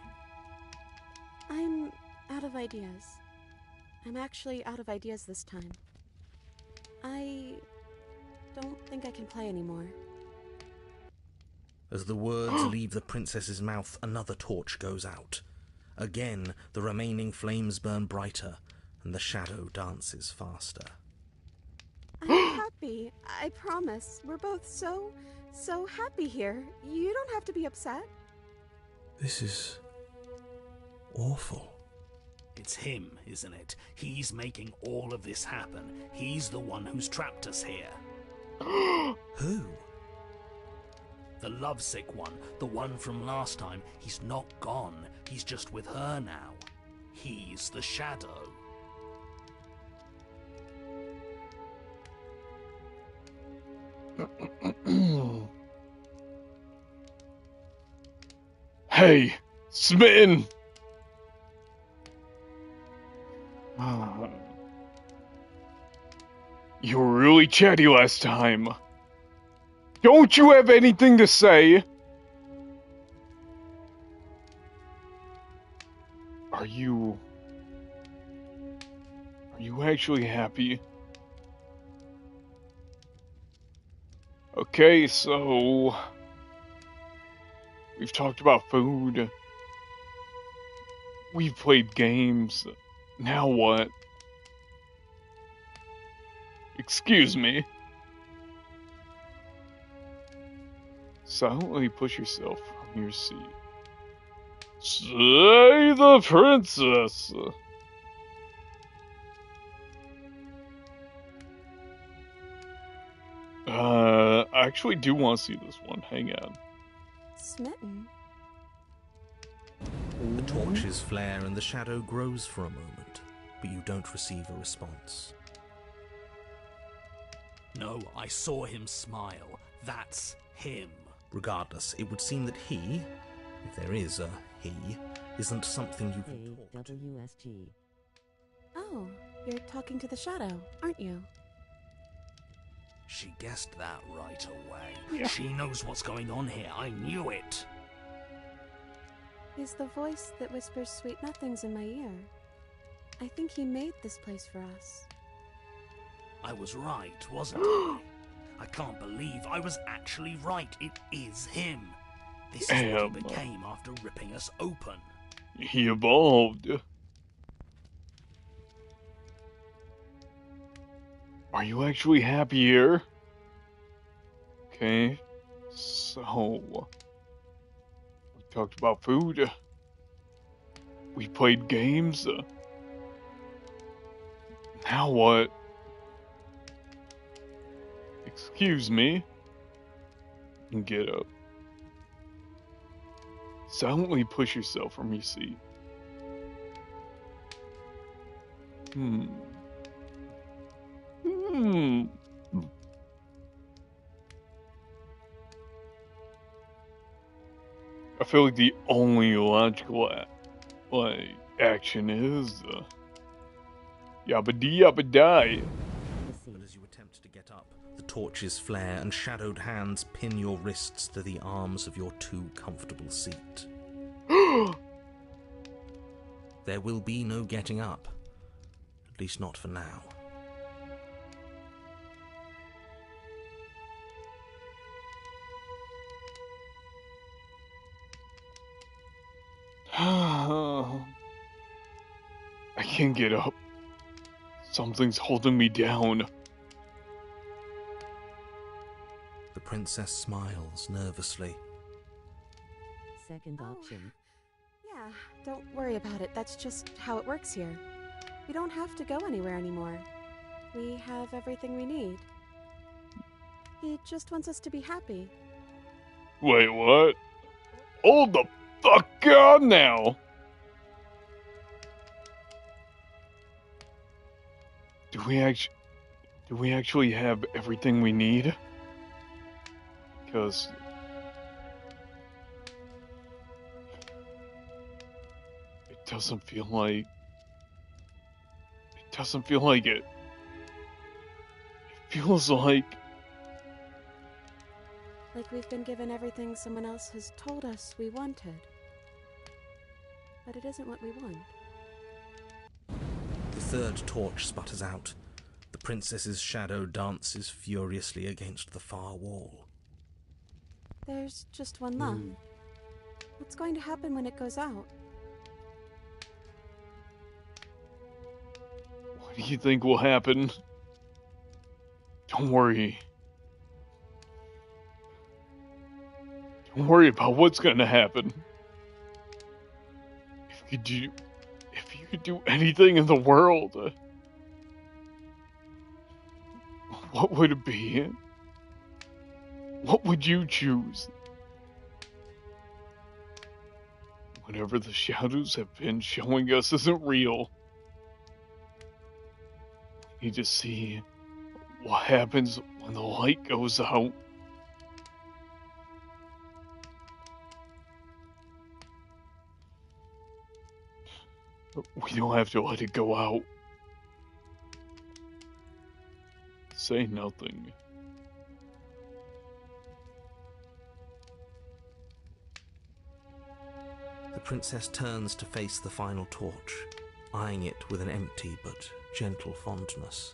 I'm out of ideas. I'm actually out of ideas this time. I don't think I can play anymore. As the words leave the princess's mouth, another torch goes out. Again, the remaining flames burn brighter, and the shadow dances faster. I'm happy. I promise. We're both so happy here. You don't have to be upset. This is... awful. It's him, isn't it? He's making all of this happen. He's the one who's trapped us here. Who? The lovesick one, the one from last time. He's not gone. He's just with her now. He's the shadow. Hey, Smitten! You were really chatty last time. Don't you have anything to say? Are you actually happy? Okay, so... we've talked about food. We've played games. Now what? Excuse me. Silently push yourself from your seat. Say the princess! I actually do want to see this one. Hang on. Smitten? The torches flare and the shadow grows for a moment, but you don't receive a response. No, I saw him smile. That's him. Regardless, it would seem that he, if there is a he, isn't something you can talk to. AWSG. Oh, you're talking to the shadow, aren't you? She guessed that right away. Yeah. She knows what's going on here. I knew it. He's the voice that whispers sweet nothings in my ear. I think he made this place for us. I was right, wasn't I? I can't believe I was actually right. It is him. This is what he became after ripping us open. He evolved. Are you actually happy here? Okay, so... we talked about food. We played games. Now what? Excuse me. Get up. Silently push yourself from your seat. I feel like the only logical action is yabba dee yabba die. But as you attempt to get up, the torches flare and shadowed hands pin your wrists to the arms of your too comfortable seat. There will be no getting up. At least not for now. I can't get up. Something's holding me down. The princess smiles nervously. Second option. Yeah, don't worry about it. That's just how it works here. We don't have to go anywhere anymore. We have everything we need. He just wants us to be happy. Wait, what? Hold the fuck on now! Do do we actually have everything we need? Because it doesn't feel like it. It feels like we've been given everything someone else has told us we wanted. But it isn't what we want. The third torch sputters out. The princess's shadow dances furiously against the far wall. There's just one left. What's going to happen when it goes out? what do you think will happen? Don't worry. Don't worry about what's gonna happen. If you could do anything in the world, what would it be? What would you choose? Whatever the shadows have been showing us isn't real. We need to see what happens when the light goes out. We don't have to let it go out. Say nothing. The princess turns to face the final torch, eyeing it with an empty but gentle fondness.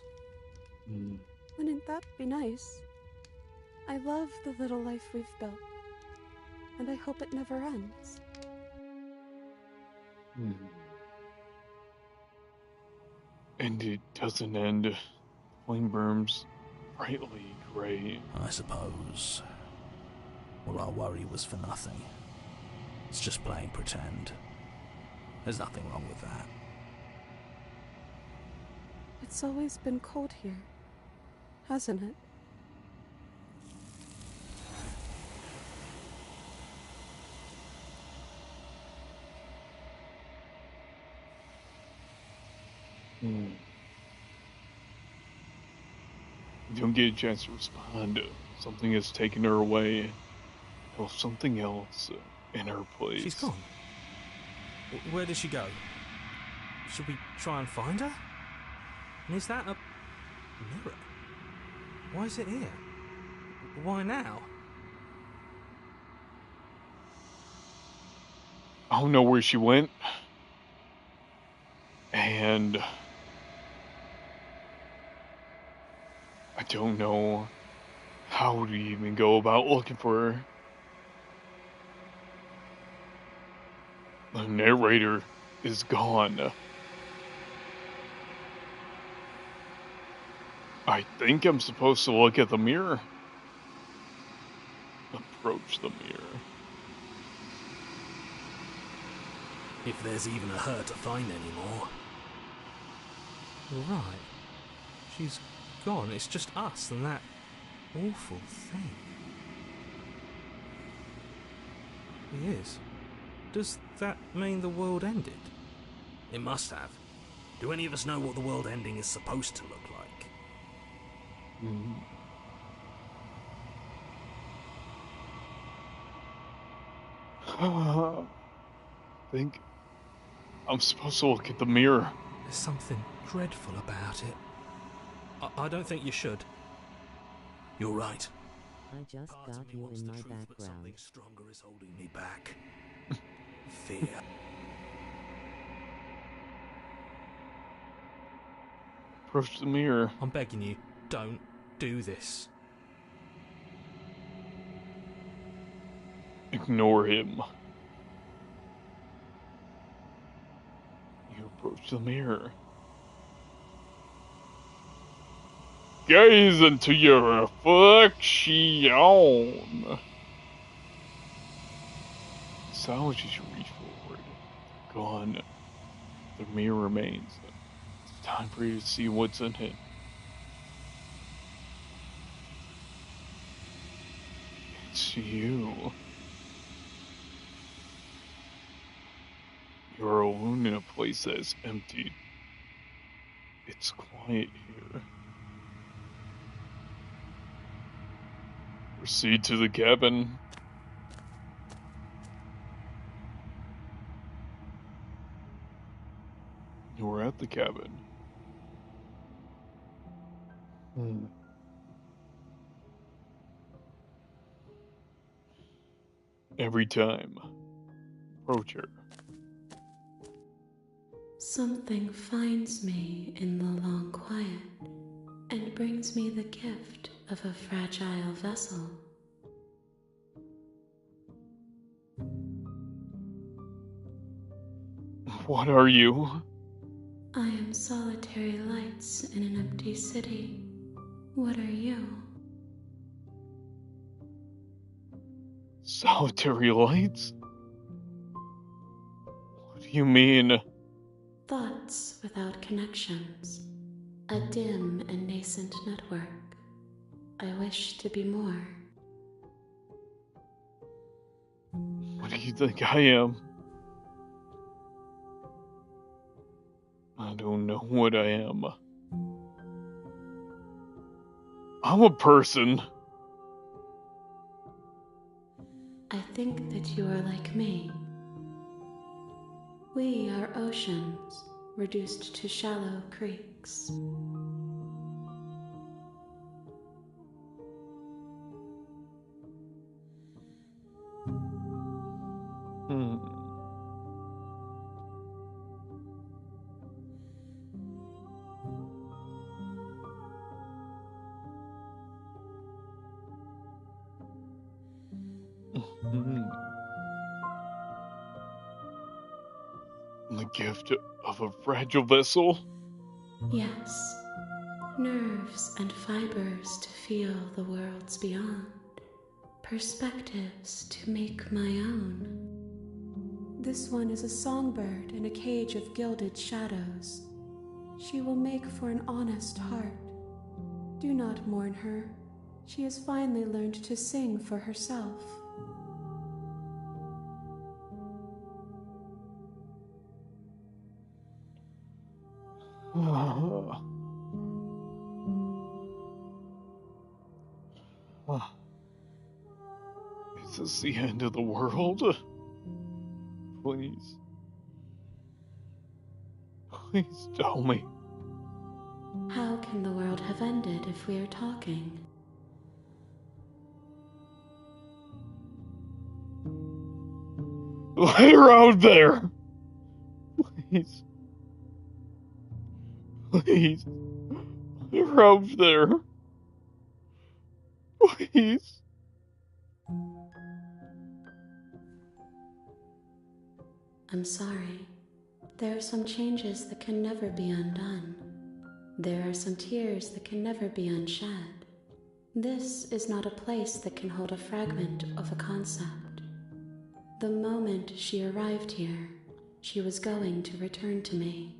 Wouldn't that be nice? I love the little life we've built, and I hope it never ends. And it doesn't end. The flame burns brightly gray. I suppose all our worry was for nothing. It's just playing pretend. There's nothing wrong with that. It's always been cold here, hasn't it? You don't get a chance to respond. Something has taken her away. Or something else in her place. She's gone. Where did she go? Should we try and find her? And is that a mirror? Why is it here? Why now? I don't know where she went. And I don't know how to even go about looking for her. The narrator is gone. I think I'm supposed to look at the mirror. Approach the mirror. If there's even a her to find anymore. Right. She's gone. It's just us and that awful thing. He is. Does that mean the world ended? It must have. Do any of us know what the world ending is supposed to look like? I think I'm supposed to look at the mirror. There's something dreadful about it. I don't think you should. You're right. I just Part got of me you wants in the my truth, but background. something stronger is holding me back. Fear. Approach the mirror. I'm begging you, don't do this. Ignore him. You approach the mirror. Gaze into your reflection. Sound as you reach forward. Gone. The mirror remains. It's time for you to see what's in it. It's you. You're alone in a place that is empty. It's quiet here. Proceed to the cabin. We're at the cabin. Every time. Approach her. Something finds me in the long quiet and brings me the gift of a fragile vessel. What are you? I am solitary lights in an empty city. What are you? Solitary lights? What do you mean? Thoughts without connections. A dim and nascent network. I wish to be more. What do you think I am? I don't know what I am. I'm a person. I think that you are like me. We are oceans, reduced to shallow creeks. The gift of a fragile vessel? Yes, nerves and fibers to feel the worlds beyond, perspectives to make my own. This one is a songbird in a cage of gilded shadows. She will make for an honest heart. Do not mourn her. She has finally learned to sing for herself. Is this the end of the world? Please. Please tell me. How can the world have ended if we are talking? Let her out there! Please. Please. Let her out there. Please. I'm sorry. There are some changes that can never be undone. There are some tears that can never be unshed. This is not a place that can hold a fragment of a concept. The moment she arrived here, she was going to return to me.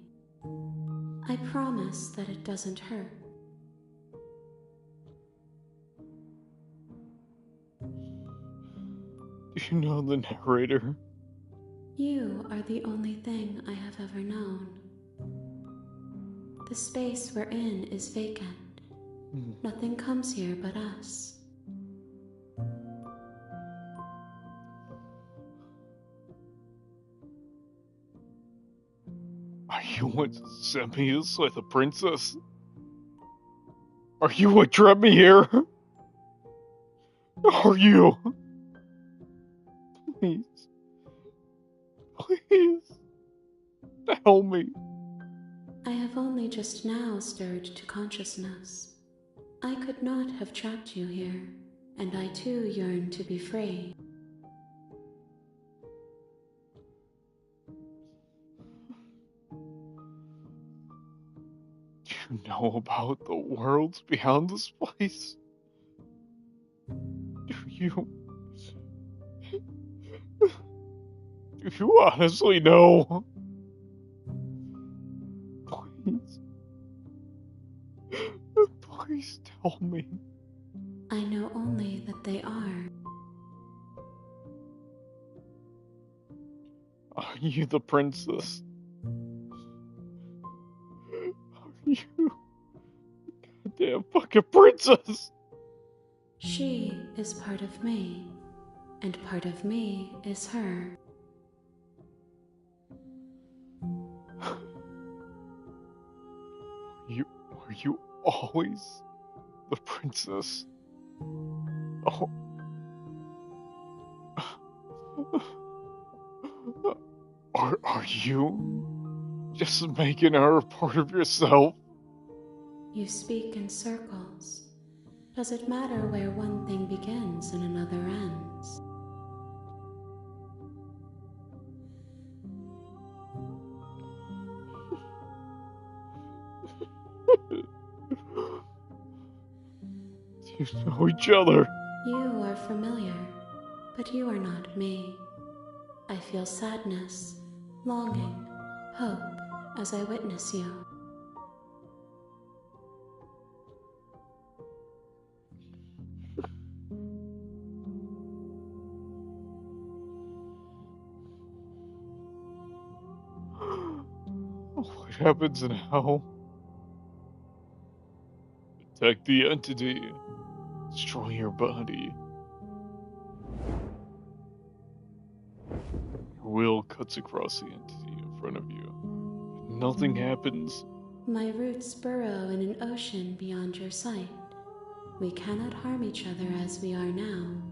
I promise that it doesn't hurt. Do you know the narrator? You are the only thing I have ever known. The space we're in is vacant. Nothing comes here but us. Are you what sent me this with a princess? Are you what drew me here? Are you? Please. Please. Tell me. I have only just now stirred to consciousness. I could not have trapped you here, and I too yearn to be free. Do you know about the worlds beyond this place? Do you honestly know? Please. Please tell me. I know only that they are. Are you the princess? Are you the goddamn fucking princess? She is part of me, and part of me is her. Were you always the princess? Oh. Are you just making her a part of yourself? You speak in circles. Does it matter where one thing begins and another ends? You know each other. You are familiar, but you are not me. I feel sadness, longing, hope as I witness you. What happens now? Attack the entity. Destroy your body. Your will cuts across the entity in front of you. But nothing happens. My roots burrow in an ocean beyond your sight. We cannot harm each other as we are now.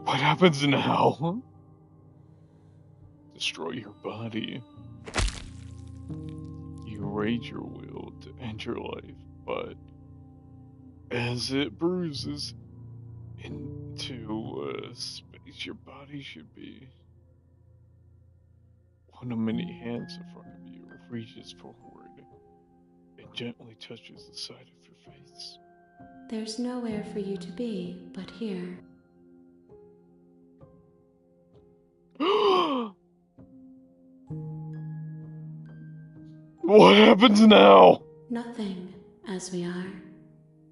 What happens now? Destroy your body. You rage your will to end your life, but as it bruises into space your body should be, one of many hands in front of you reaches forward and gently touches the side of your face. There's nowhere for you to be but here. What happens now? Nothing, as we are.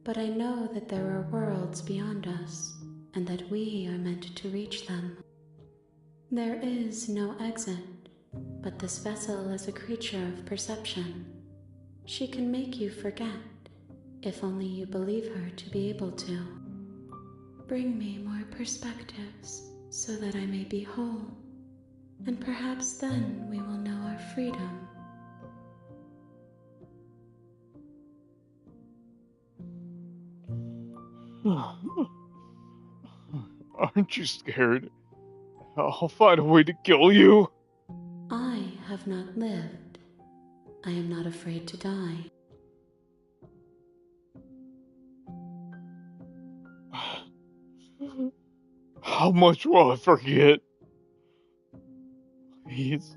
But I know that there are worlds beyond us, and that we are meant to reach them. There is no exit, but this vessel is a creature of perception. She can make you forget, if only you believe her to be able to. Bring me more perspectives, so that I may be whole, and perhaps then we will know our freedom. Aren't you scared? I'll find a way to kill you. I have not lived. I am not afraid to die. How much will I forget? Please.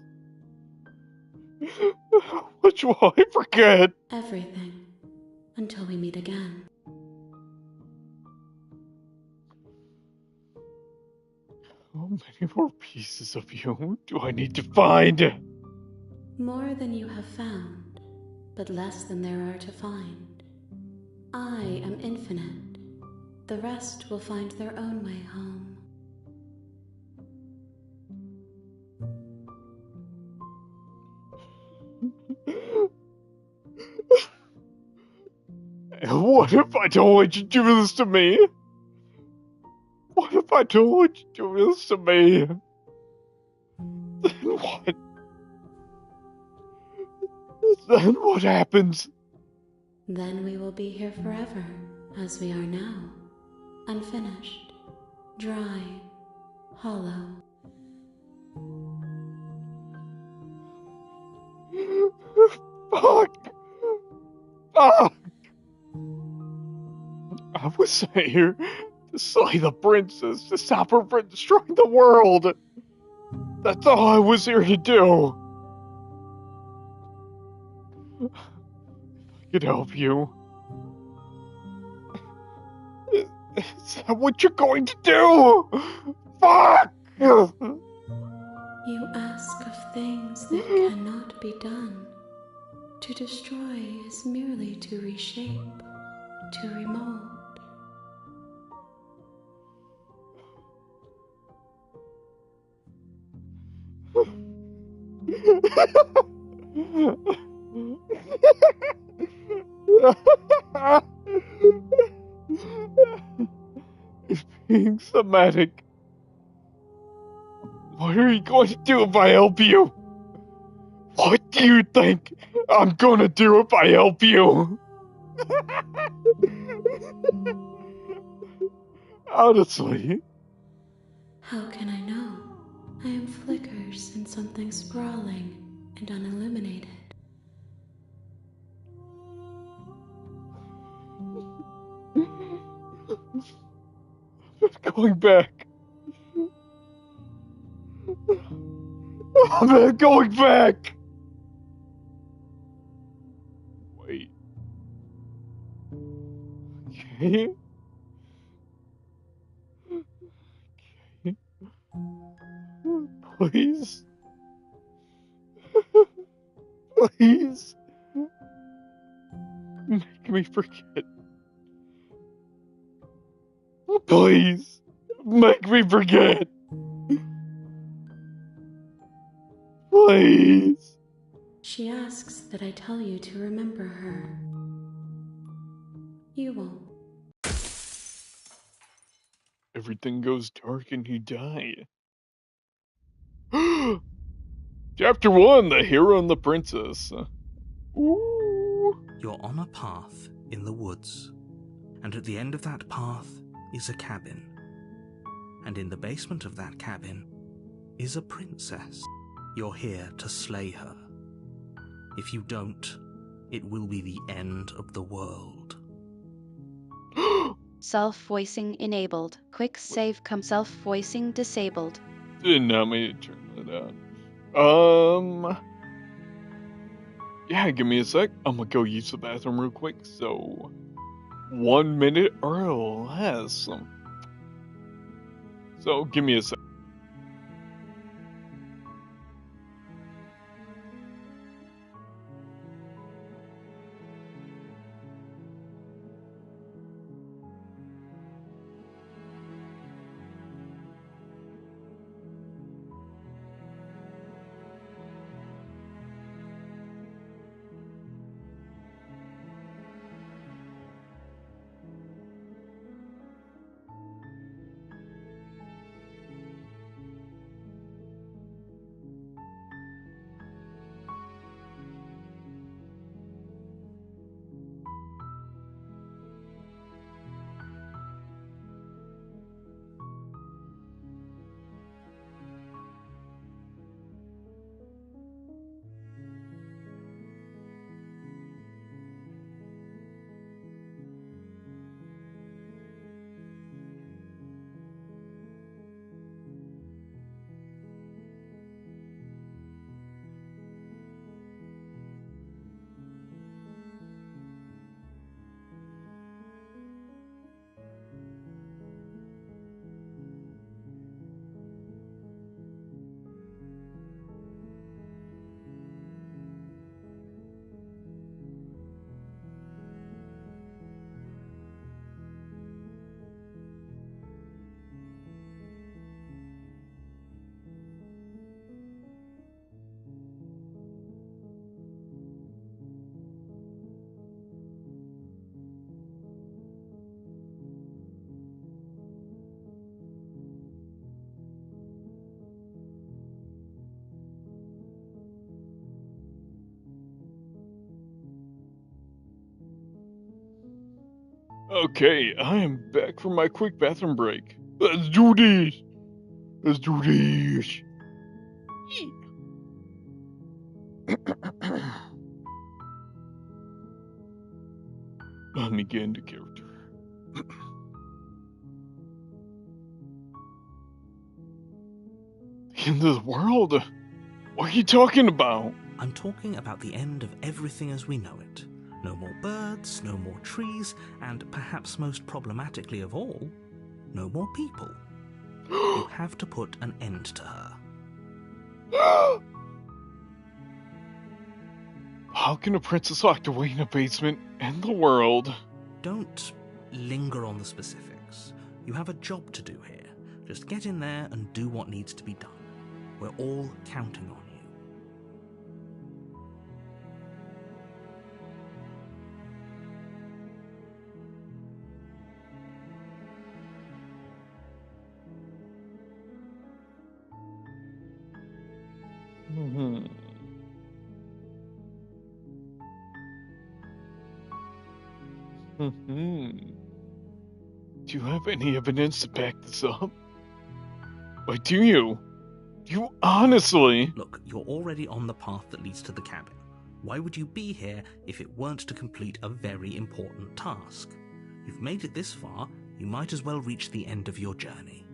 How much will I forget? Everything. Until we meet again. How many more pieces of you do I need to find? More than you have found, but less than there are to find. I am infinite. The rest will find their own way home. And what if I don't let you do this to me? What if I don't let you do this to me? Then what? Then what happens? Then we will be here forever, as we are now. Unfinished, dry, hollow. Fuck! Fuck! I was sent here to slay the princess, to stop her from destroying the world. That's all I was here to do. If I could help you. Is that what you're going to do? Fuck! You ask of things that cannot be done. To destroy is merely to reshape, to remold. He's being somatic. What are you going to do if I help you? What do you think I'm gonna do if I help you? Honestly. How can I know? I am flickers in something sprawling and unilluminated. I'm going back. I'm not going back. Wait. Okay. Okay. Please. Please. Make me forget. Please. Make me forget. Please. She asks that I tell you to remember her. You won't. Everything goes dark and you die. Chapter 1, The Hero and the Princess. Ooh. You're on a path in the woods, and at the end of that path is a cabin. And in the basement of that cabin is a princess. You're here to slay her. If you don't, it will be the end of the world. Self-voicing enabled. Quick save self-voicing disabled. Did not mean to turn that on. Yeah, give me a sec. I'm gonna go use the bathroom real quick. So, 1 minute or less. So, give me a sec. Okay, I am back from my quick bathroom break. Let's do this! Let's do this! Let me get into character. The end of the world? What are you talking about? I'm talking about the end of everything as we know it. No more birds, no more trees, and perhaps most problematically of all, no more people. You have to put an end to her. How can a princess locked away in a basement end the world? Don't linger on the specifics. You have a job to do here. Just get in there and do what needs to be done. We're all counting on you. Hmm. Hmm. Do you have any evidence to back this up? Like, do you? Do you honestly? Look, you're already on the path that leads to the cabin. Why would you be here if it weren't to complete a very important task? You've made it this far, you might as well reach the end of your journey.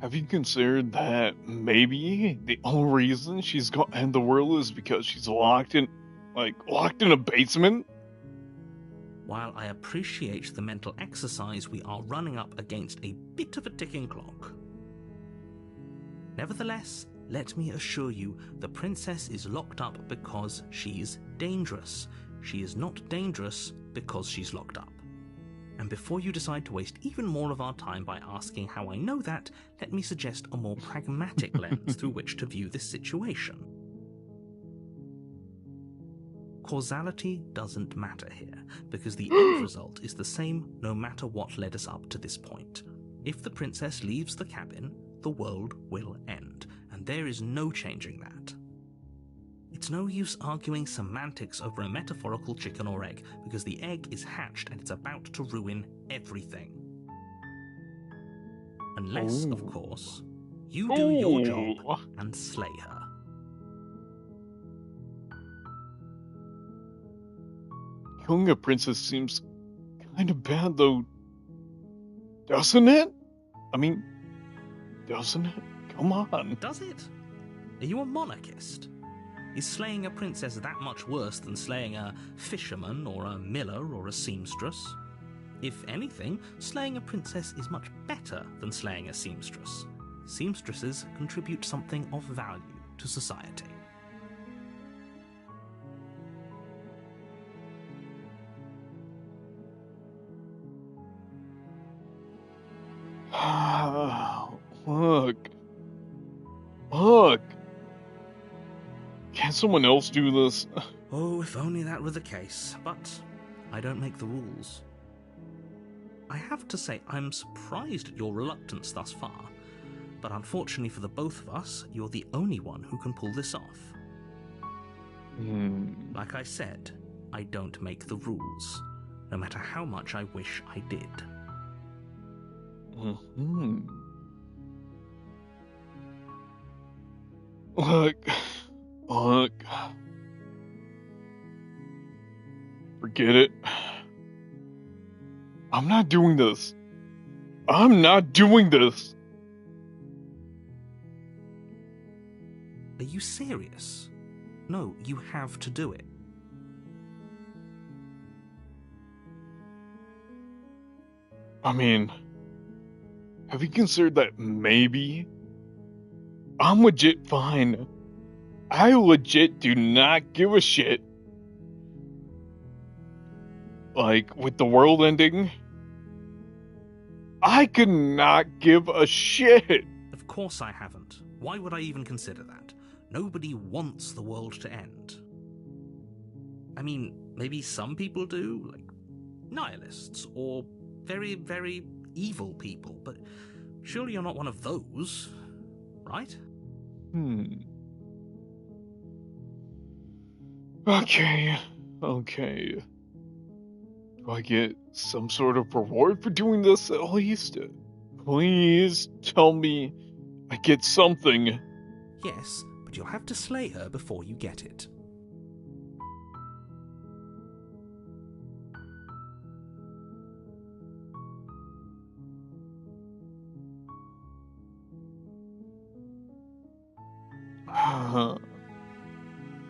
Have you considered that maybe the only reason she's gonna end the world is because she's locked in a basement? While I appreciate the mental exercise, we are running up against a bit of a ticking clock. Nevertheless, let me assure you, the princess is locked up because she's dangerous. She is not dangerous because she's locked up. And before you decide to waste even more of our time by asking how I know that, let me suggest a more pragmatic lens through which to view this situation. Causality doesn't matter here, because the end result is the same no matter what led us up to this point. If the princess leaves the cabin, the world will end, and there is no changing that. It's no use arguing semantics over a metaphorical chicken or egg, because the egg is hatched and it's about to ruin everything. Unless, of course, you do your job and slay her. Killing a princess seems kind of bad, though, doesn't it? I mean, doesn't it? Come on. Does it? Are you a monarchist? Is slaying a princess that much worse than slaying a fisherman or a miller or a seamstress? If anything, slaying a princess is much better than slaying a seamstress. Seamstresses contribute something of value to society. Look. Can't someone else do this? Oh, if only that were the case, but I don't make the rules. I have to say, I'm surprised at your reluctance thus far, but unfortunately for the both of us, you're the only one who can pull this off. Like I said, I don't make the rules, no matter how much I wish I did. Look. Forget it. I'm not doing this. I'm not doing this. Are you serious? No, you have to do it. I mean, have you considered that maybe? I'm legit fine. I legit do not give a shit. Like, with the world ending, I could not give a shit. Of course I haven't. Why would I even consider that? Nobody wants the world to end. I mean, maybe some people do, like nihilists, or very, very evil people, but surely you're not one of those, right? Okay. Do I get some sort of reward for doing this at least? Please tell me I get something. Yes, but you'll have to slay her before you get it.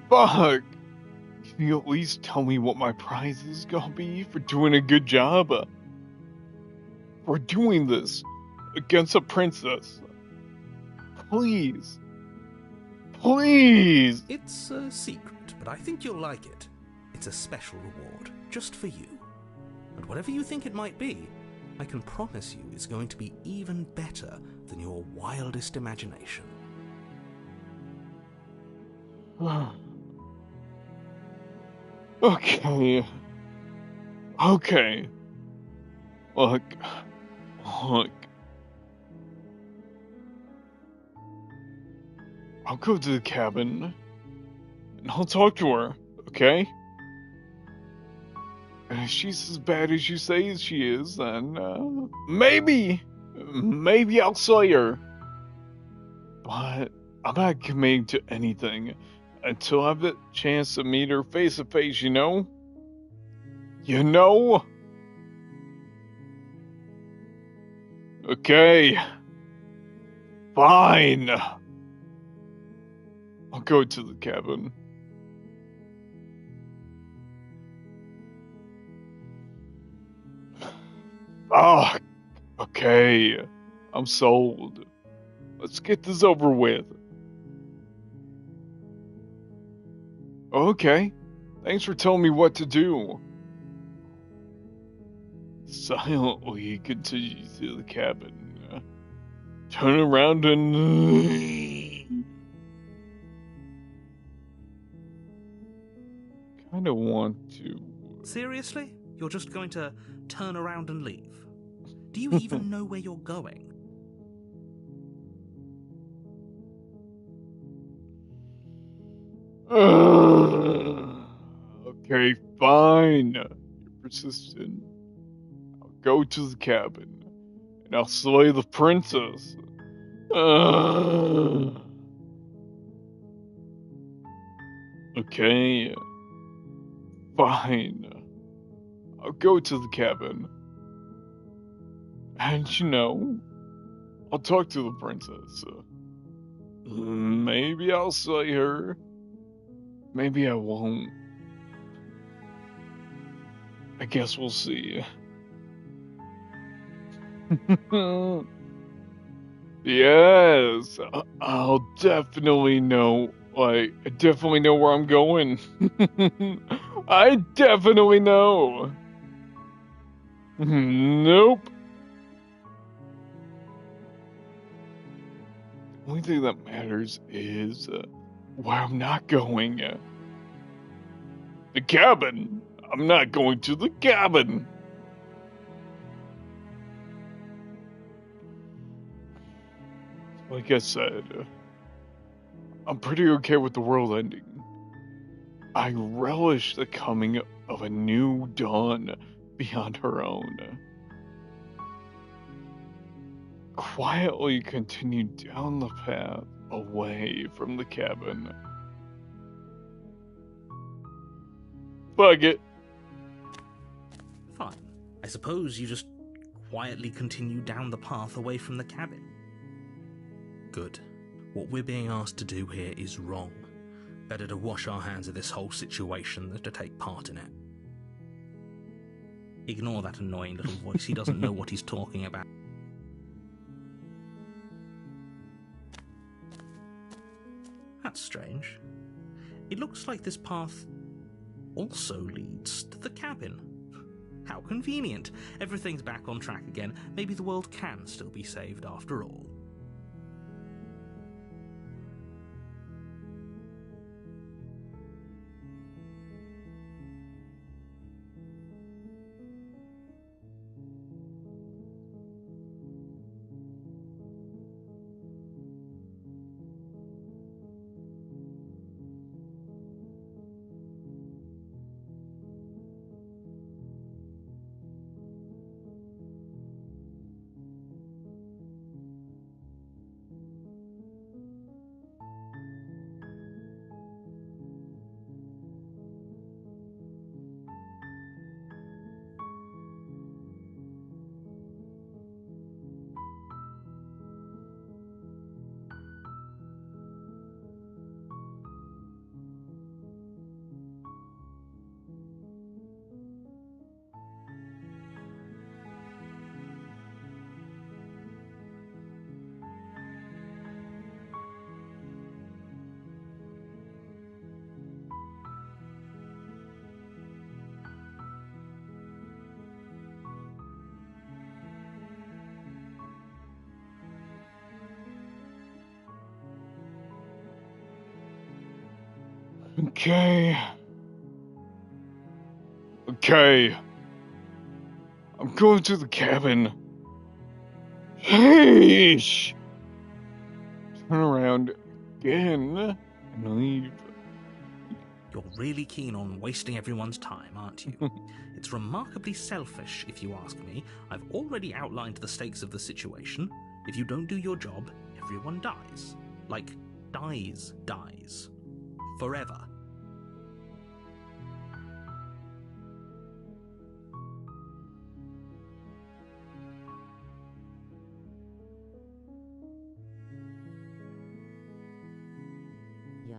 Fuck! Can you at least tell me what my prize is gonna be for doing a good job? For doing this against a princess. Please. Please! It's a secret, but I think you'll like it. It's a special reward, just for you. And whatever you think it might be, I can promise you it's going to be even better than your wildest imagination. Okay. Look, look. I'll go to the cabin and I'll talk to her, okay? And if she's as bad as you say she is, then maybe I'll slay her. But I'm not committing to anything until I have the chance to meet her face to face, you know? You know? Okay. Fine. I'll go to the cabin. Ah, okay. I'm sold. Let's get this over with. Okay. Thanks for telling me what to do. Silently continue to the cabin. Turn around and... Kinda want to... Seriously? You're just going to turn around and leave? Do you even know where you're going? Okay, fine. You're persistent. I'll go to the cabin, and I'll slay the princess. Okay, fine. I'll go to the cabin. And you know, I'll talk to the princess. Maybe I'll slay her. Maybe I won't. I guess we'll see. Yes, I'll definitely know. Like, I definitely know where I'm going. I definitely know. Nope. The only thing that matters is where I'm not going. The cabin. I'm not going to the cabin. Like I said, I'm pretty okay with the world ending. I relish the coming of a new dawn beyond her own. Quietly continue down the path away from the cabin. Fuck it. Fine. I suppose you just quietly continue down the path away from the cabin. Good. What we're being asked to do here is wrong. Better to wash our hands of this whole situation than to take part in it. Ignore that annoying little voice. He doesn't know what he's talking about. That's strange. It looks like this path also leads to the cabin. How convenient. Everything's back on track again. Maybe the world can still be saved after all. Okay. I'm going to the cabin. Sheesh! Turn around again and leave. You're really keen on wasting everyone's time, aren't you? It's remarkably selfish, if you ask me. I've already outlined the stakes of the situation. If you don't do your job, everyone dies. Like, dies. Forever. Yeah.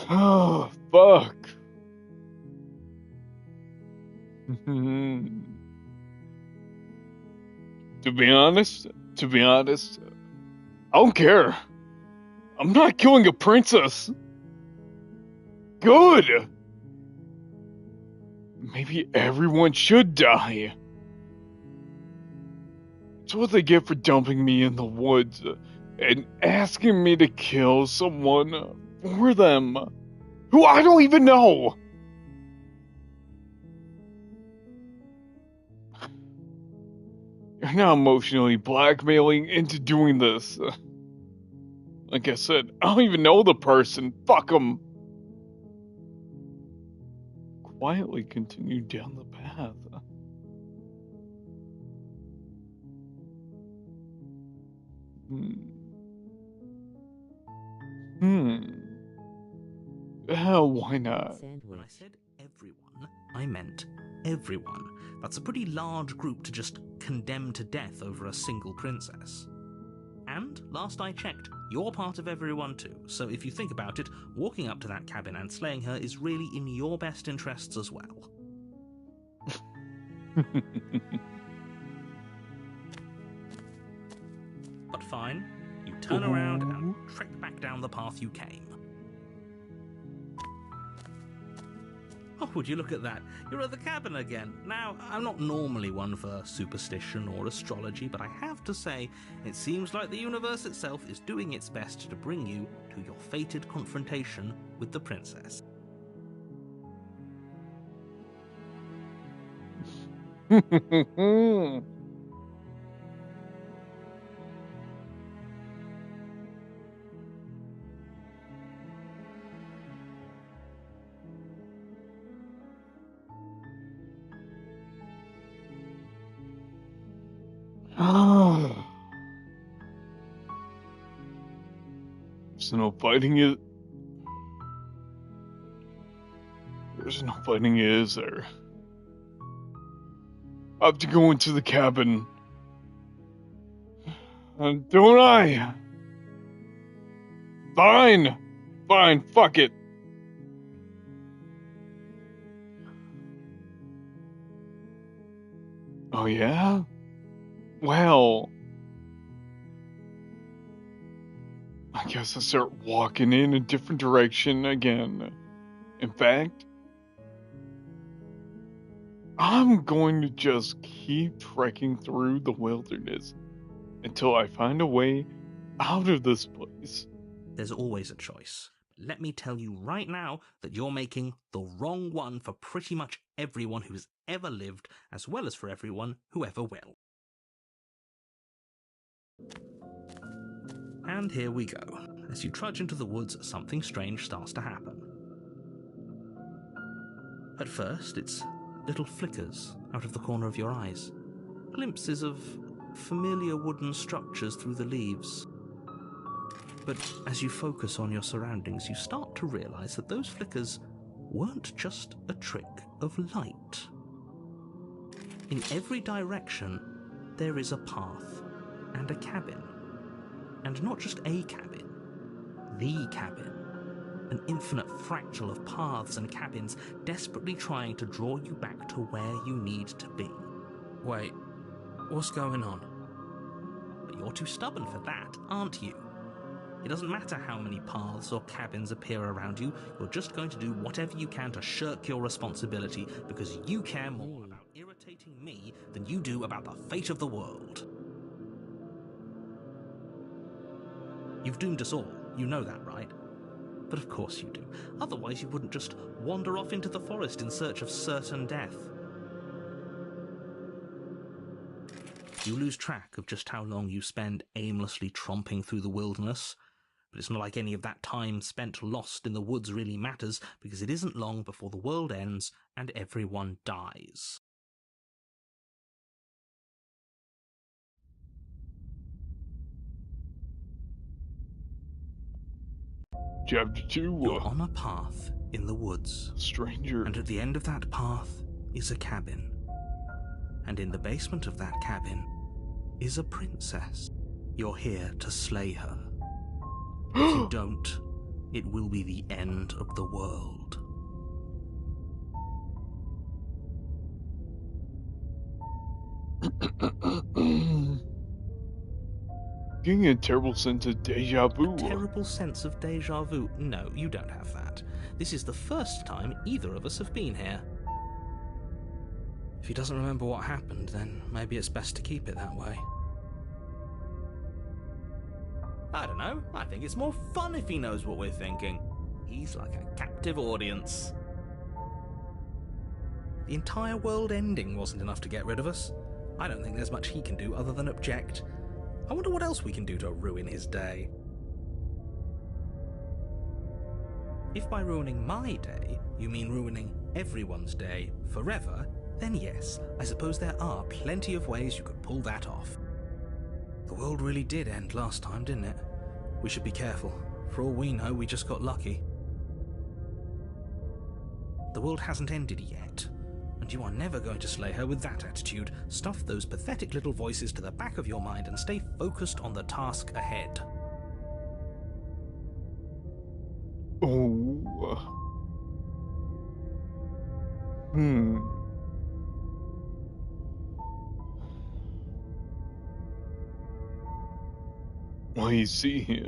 Oh, fuck. To be honest, I don't care. I'm not killing a princess. Good. Maybe everyone should die. It's what they get for dumping me in the woods and asking me to kill someone for them who I don't even know. You're now emotionally blackmailing into doing this. Like I said, I don't even know the person. Fuck them. Quietly continue down the path. Why not? When I Sandwich. said everyone, I meant everyone. That's a pretty large group to just condemn to death over a single princess. And, last I checked, you're part of everyone too, so if you think about it, walking up to that cabin and slaying her is really in your best interests as well. But fine, you turn around and trek back down the path you came. Oh, would you look at that? You're at the cabin again. Now, I'm not normally one for superstition or astrology, but I have to say, it seems like the universe itself is doing its best to bring you to your fated confrontation with the princess. So no fighting it. There's no fighting, is there? I have to go into the cabin. Don't I? Fine. Fine, fuck it. Oh yeah? Well, I guess I start walking in a different direction again. In fact, I'm going to just keep trekking through the wilderness until I find a way out of this place. There's always a choice. Let me tell you right now that you're making the wrong one for pretty much everyone who's ever lived, as well as for everyone who ever will. And here we go. As you trudge into the woods, something strange starts to happen. At first, it's little flickers out of the corner of your eyes. Glimpses of familiar wooden structures through the leaves. But as you focus on your surroundings, you start to realize that those flickers weren't just a trick of light. In every direction, there is a path and a cabin. And not just a cabin, the cabin. An infinite fractal of paths and cabins desperately trying to draw you back to where you need to be. Wait, what's going on? But you're too stubborn for that, aren't you? It doesn't matter how many paths or cabins appear around you, you're just going to do whatever you can to shirk your responsibility because you care more about irritating me than you do about the fate of the world. You've doomed us all, you know that, right? But of course you do. Otherwise you wouldn't just wander off into the forest in search of certain death. You lose track of just how long you spend aimlessly tromping through the wilderness, but it's not like any of that time spent lost in the woods really matters, because it isn't long before the world ends and everyone dies. Chapter 2. You're on a path in the woods, Stranger. and at the end of that path is a cabin. And in the basement of that cabin is a princess. You're here to slay her. If you don't, it will be the end of the world. Getting a terrible sense of deja vu. Terrible sense of deja vu? No, you don't have that. This is the first time either of us have been here. If he doesn't remember what happened, then maybe it's best to keep it that way. I don't know. I think it's more fun if he knows what we're thinking. He's like a captive audience. The entire world ending wasn't enough to get rid of us. I don't think there's much he can do other than object. I wonder what else we can do to ruin his day. If by ruining my day, you mean ruining everyone's day forever, then yes, I suppose there are plenty of ways you could pull that off. The world really did end last time, didn't it? We should be careful. For all we know, we just got lucky. The world hasn't ended yet, and you are never going to slay her with that attitude. Stuff those pathetic little voices to the back of your mind and stay focused on the task ahead. Oh. Well, you see,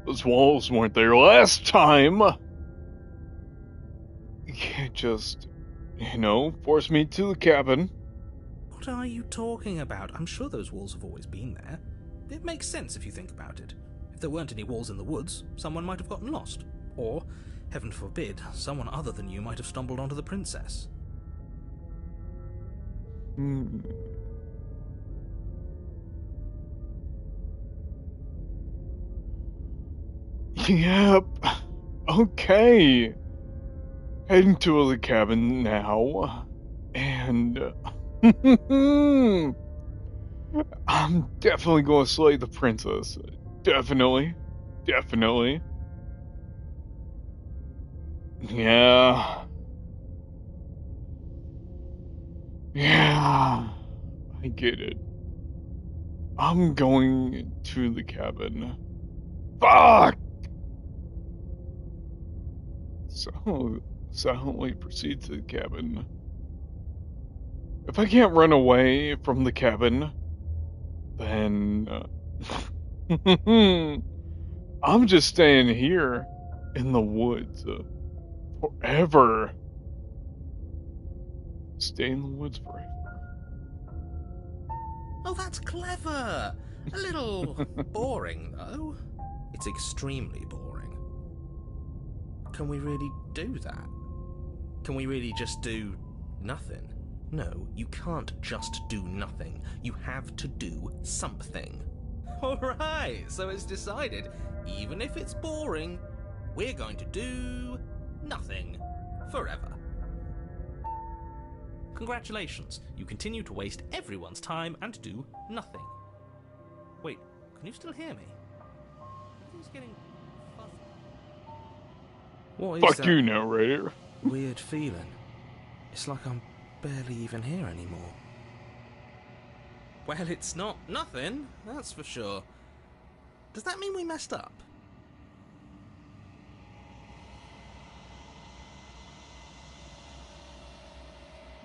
those walls weren't there last time. You can't just, force me to the cabin. What are you talking about? I'm sure those walls have always been there. It makes sense if you think about it. If there weren't any walls in the woods, someone might have gotten lost. Or, heaven forbid, someone other than you might have stumbled onto the princess. Yep. Okay. Heading to the cabin now. And I'm definitely going to slay the princess. Definitely. Yeah. I get it. I'm going to the cabin. Fuck! So, silently proceed to the cabin. If I can't run away from the cabin, then I'm just staying here in the woods forever. Stay in the woods forever. Oh, that's clever! A little boring, though. It's extremely boring. Can we really do that? Can we really just do nothing? No, you can't just do nothing. You have to do something. Alright, so it's decided. Even if it's boring, we're going to do nothing forever. Congratulations, you continue to waste everyone's time and do nothing. Wait, can you still hear me? Everything's getting fuzzy. What is Fuck that you, narrator. weird feeling? It's like I'm barely even here anymore. Well, it's not nothing, that's for sure. Does that mean we messed up?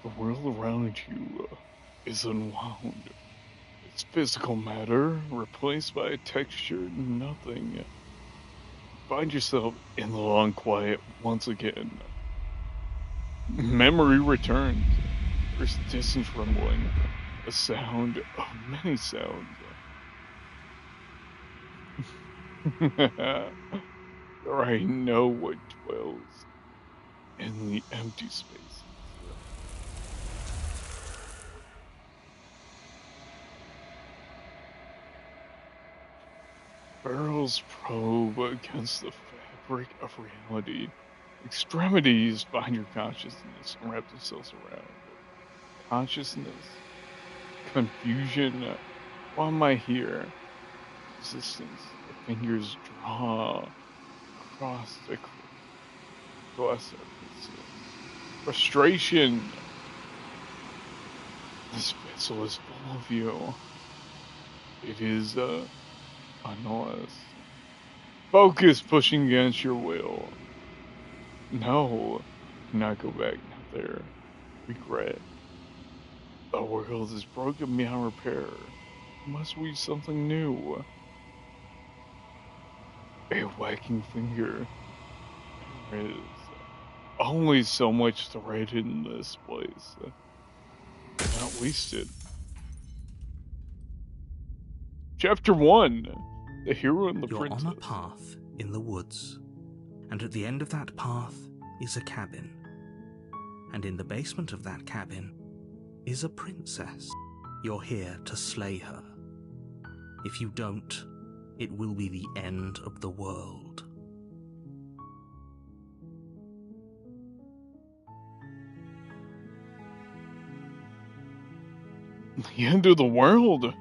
The world around you is unwound. It's physical matter replaced by a textured nothing. Find yourself in the long quiet once again. Memory returns. There's distant rumbling, a sound of many sounds. There ain't no what dwells in the empty spaces. Barrels probe against the fabric of reality. Extremities behind your consciousness and wrap themselves around it. Consciousness, confusion. Why am I here? Resistance. The fingers draw across the glass surface. Frustration. This vessel is full of you. It is unless focus pushing against your will. No, not go back there. Regret. The world is broken beyond repair. Must we something new? A wagging finger. There is only so much thread in this place. Not wasted. Chapter 1. The Hero and the You're Princess. on a path in the woods, and at the end of that path is a cabin. And in the basement of that cabin is a princess. You're here to slay her. If you don't, it will be the end of the world. The end of the world?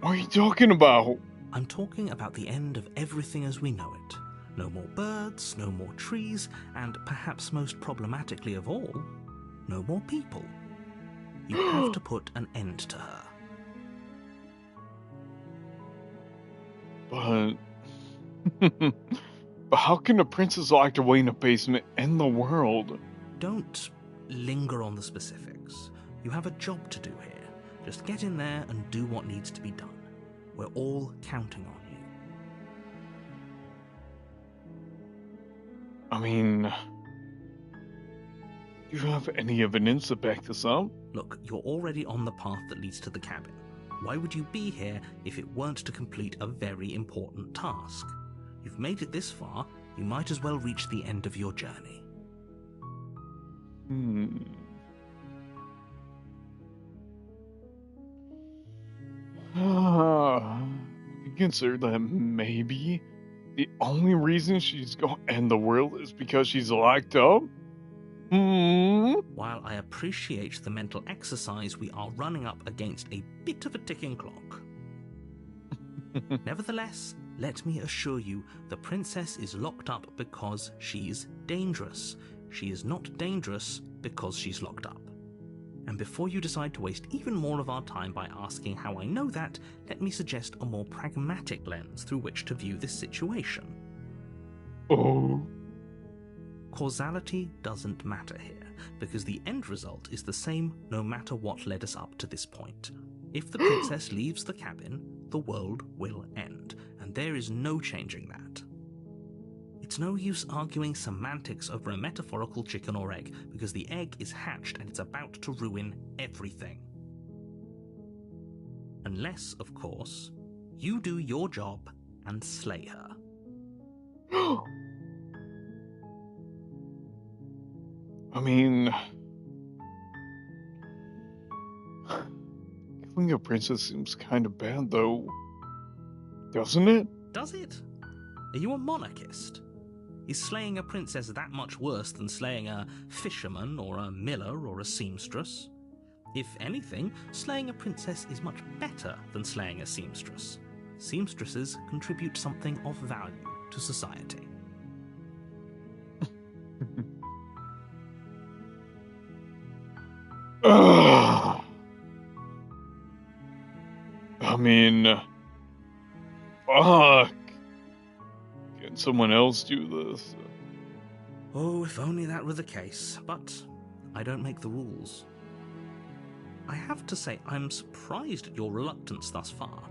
What are you talking about? I'm talking about the end of everything as we know it. No more birds, no more trees, and perhaps most problematically of all, no more people. You have to put an end to her. But... but how can a princess locked away in a basement end the world? Don't linger on the specifics. You have a job to do here. Just get in there and do what needs to be done. We're all counting on you. I mean... do you have any evidence to back this up? Look, you're already on the path that leads to the cabin. Why would you be here if it weren't to complete a very important task? You've made it this far, you might as well reach the end of your journey. Consider that maybe the only reason she's going to end the world is because she's locked up? While I appreciate the mental exercise, we are running up against a bit of a ticking clock. Nevertheless, let me assure you, the princess is locked up because she's dangerous. She is not dangerous because she's locked up. And before you decide to waste even more of our time by asking how I know that, let me suggest a more pragmatic lens through which to view this situation. Oh. Causality doesn't matter here, because the end result is the same no matter what led us up to this point. If the princess leaves the cabin, the world will end, and there is no changing that. It's no use arguing semantics over a metaphorical chicken or egg, because the egg is hatched and it's about to ruin everything. Unless, of course, you do your job and slay her. I mean... killing a princess seems kind of bad, though. Doesn't it? Does it? Are you a monarchist? Is slaying a princess that much worse than slaying a fisherman or a miller or a seamstress? If anything, slaying a princess is much better than slaying a seamstress. Seamstresses contribute something of value to society. I mean... fuck. Can someone else do this? Oh, if only that were the case, but I don't make the rules. I have to say, I'm surprised at your reluctance thus far,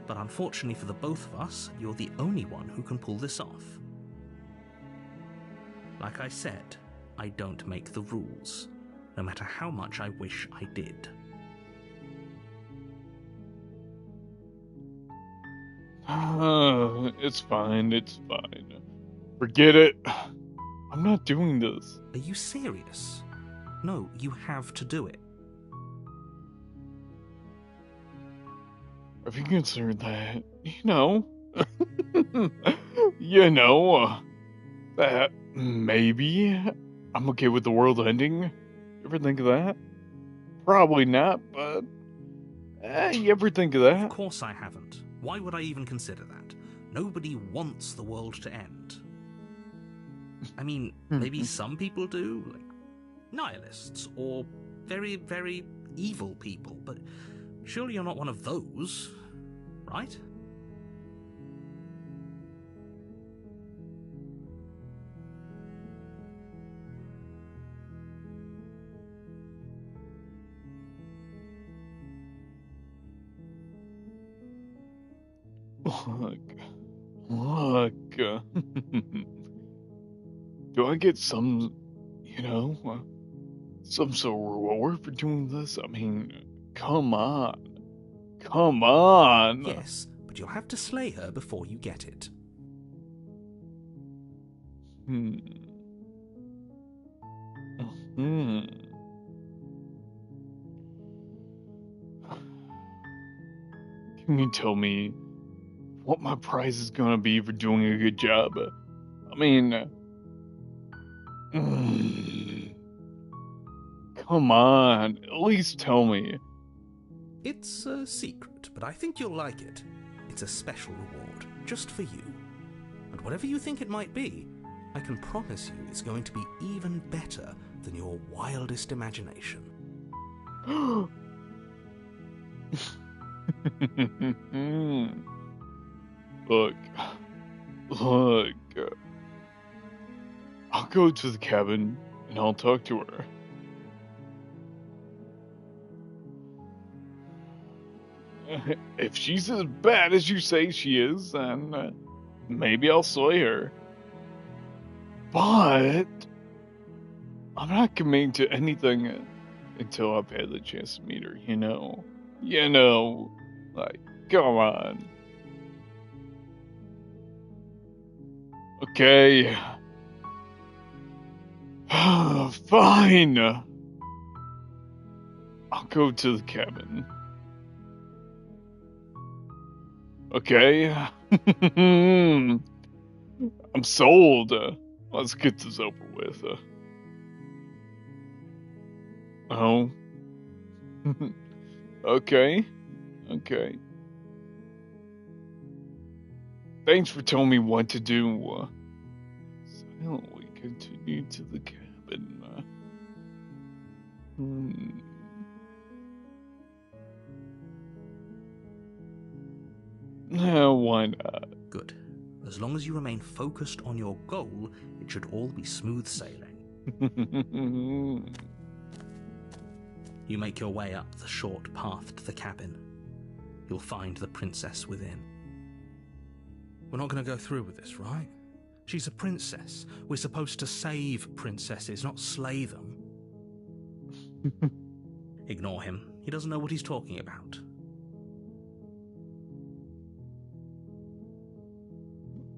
but unfortunately for the both of us, you're the only one who can pull this off. Like I said, I don't make the rules, no matter how much I wish I did. It's fine, it's fine. Forget it. I'm not doing this. Are you serious? No, you have to do it. Have you considered that, that maybe I'm okay with the world ending? You ever think of that? Probably not, but you ever think of that? Of course I haven't. Why would I even consider that? Nobody wants the world to end. I mean, maybe some people do, like nihilists or very, very evil people, but surely you're not one of those, right? Look. Do I get some sort of reward for doing this? I mean, come on. Come on. Yes, but you'll have to slay her before you get it. Can you tell me what my prize is gonna be for doing a good job? I mean, come on, at least tell me. It's a secret, but I think you'll like it. It's a special reward, just for you. And whatever you think it might be, I can promise you it's going to be even better than your wildest imagination. Look, I'll go to the cabin and I'll talk to her. If she's as bad as you say she is, then maybe I'll slay her. But I'm not committing to anything until I've had the chance to meet her, like, come on. Okay. Fine. I'll go to the cabin. Okay. I'm sold. Let's get this over with. Oh. Okay. Thanks for telling me what to do. Silently continue to the cabin. Why not? Good. As long as you remain focused on your goal, it should all be smooth sailing. You make your way up the short path to the cabin. You'll find the princess within. We're not going to go through with this, right? She's a princess. We're supposed to save princesses, not slay them. Ignore him. He doesn't know what he's talking about.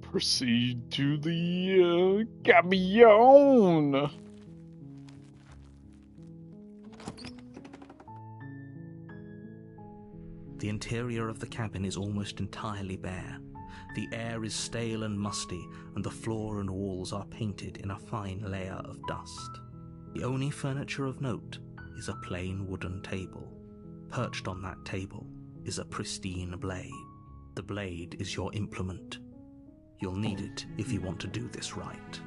Proceed to the cabin. The interior of the cabin is almost entirely bare. The air is stale and musty, and the floor and walls are painted in a fine layer of dust. The only furniture of note is a plain wooden table. Perched on that table is a pristine blade. The blade is your implement. You'll need it if you want to do this right.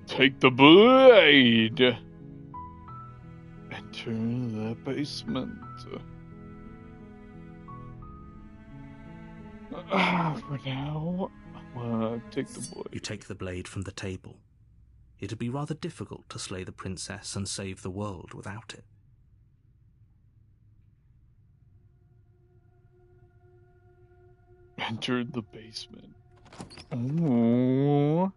Take the blade. Enter the basement. For now, I'm gonna take the blade. You take the blade from the table. It'd be rather difficult to slay the princess and save the world without it. Entered the basement. Ooh.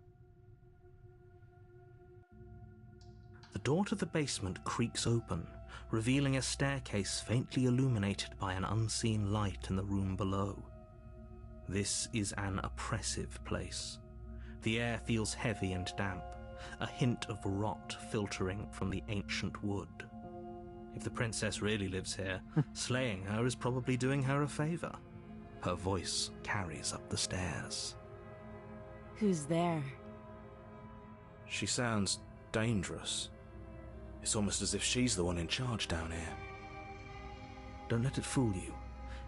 The door to the basement creaks open, revealing a staircase faintly illuminated by an unseen light in the room below. This is an oppressive place. The air feels heavy and damp, a hint of rot filtering from the ancient wood. If the princess really lives here, slaying her is probably doing her a favor. Her voice carries up the stairs. Who's there? She sounds dangerous. It's almost as if she's the one in charge down here. Don't let it fool you.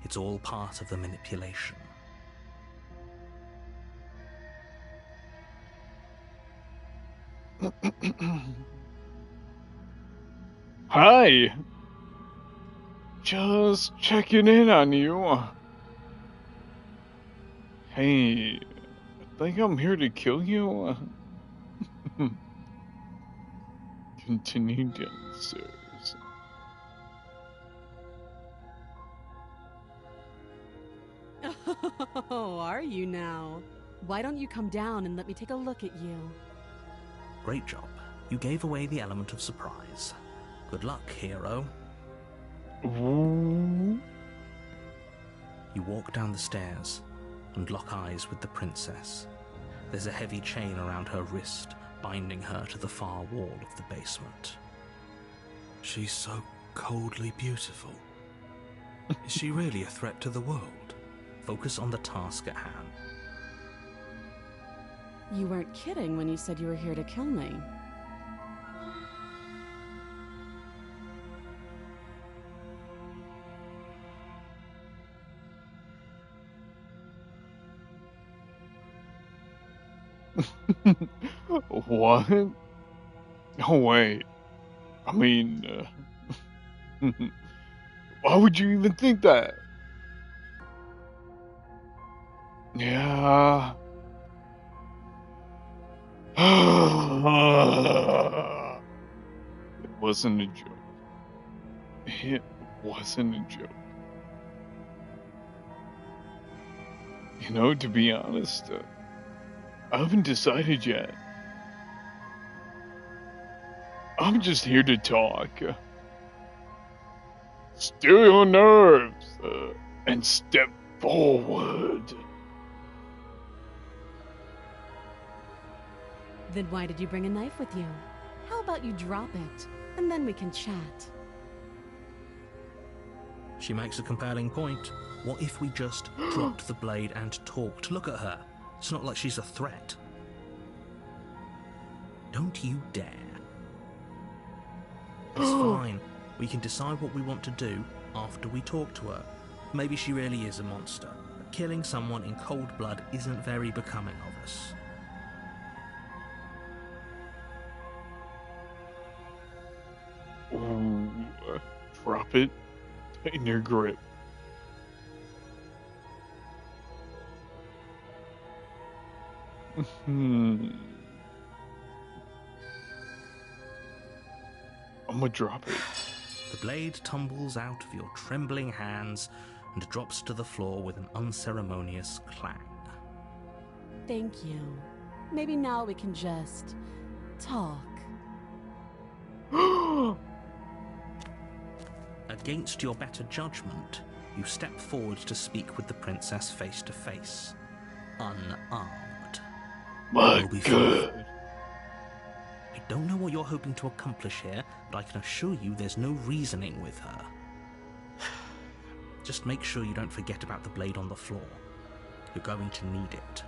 It's all part of the manipulation. Hi! Just checking in on you. Hey, I think I'm here to kill you. Continue downstairs. Oh, are you now? Why don't you come down and let me take a look at you? Great job. You gave away the element of surprise. Good luck, hero. Ooh. You walk down the stairs and lock eyes with the princess. There's a heavy chain around her wrist, binding her to the far wall of the basement. She's so coldly beautiful. Is she really a threat to the world? Focus on the task at hand. You weren't kidding when you said you were here to kill me. What? No way. I mean, why would you even think that? Yeah. It wasn't a joke. It wasn't a joke. You know, to be honest, I haven't decided yet. I'm just here to talk. Still your nerves and step forward. Then why did you bring a knife with you? How about you drop it, and then we can chat? She makes a compelling point. What if we just dropped the blade and talked? Look at her. It's not like she's a threat. Don't you dare. It's fine. We can decide what we want to do after we talk to her. Maybe she really is a monster, but killing someone in cold blood isn't very becoming of us. Ooh, drop it in your grip. I'm gonna drop it. The blade tumbles out of your trembling hands and drops to the floor with an unceremonious clang. Thank you. Maybe now we can just talk. Against your better judgment, you step forward to speak with the princess face to face, unarmed. My You'll be God. fine. I don't know what you're hoping to accomplish here, but I can assure you there's no reasoning with her. Just make sure you don't forget about the blade on the floor. You're going to need it.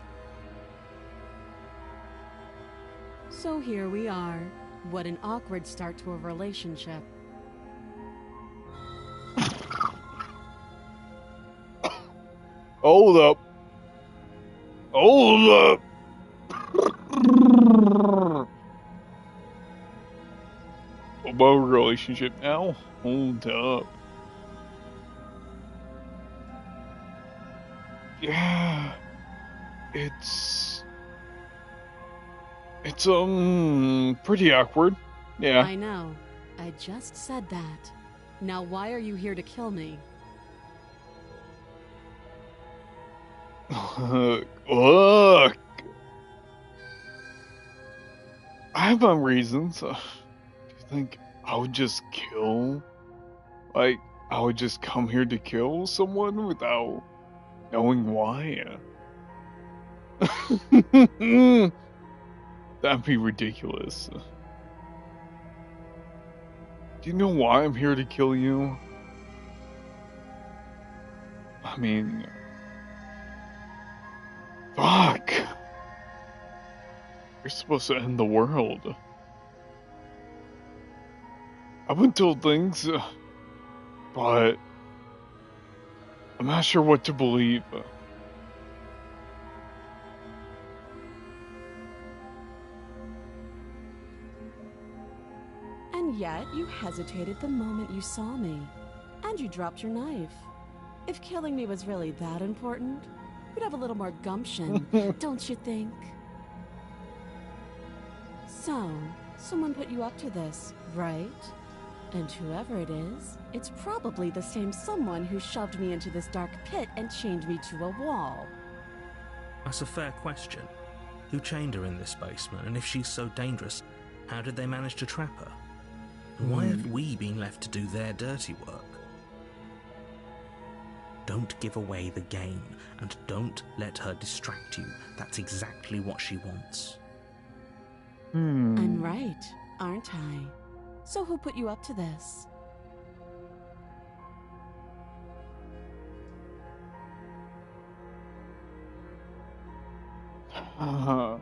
So here we are. What an awkward start to a relationship. Hold up. Hold up. About relationship now? Hold up. Yeah. It's pretty awkward. Yeah. I know. I just said that. Now why are you here to kill me? Look. I have my reasons. Do you think I would just kill? Like, I would just come here to kill someone without knowing why? That'd be ridiculous. Do you know why I'm here to kill you? I mean... Fuck! You're supposed to end the world. I've been told things, but I'm not sure what to believe. And yet, you hesitated the moment you saw me. And you dropped your knife. If killing me was really that important, you'd have a little more gumption, don't you think? So, someone put you up to this, right? And whoever it is, it's probably the same someone who shoved me into this dark pit and chained me to a wall. That's a fair question. Who chained her in this basement, and if she's so dangerous, how did they manage to trap her? And why have we been left to do their dirty work? Don't give away the game, and don't let her distract you. That's exactly what she wants. I'm right, aren't I? So who put you up to this? I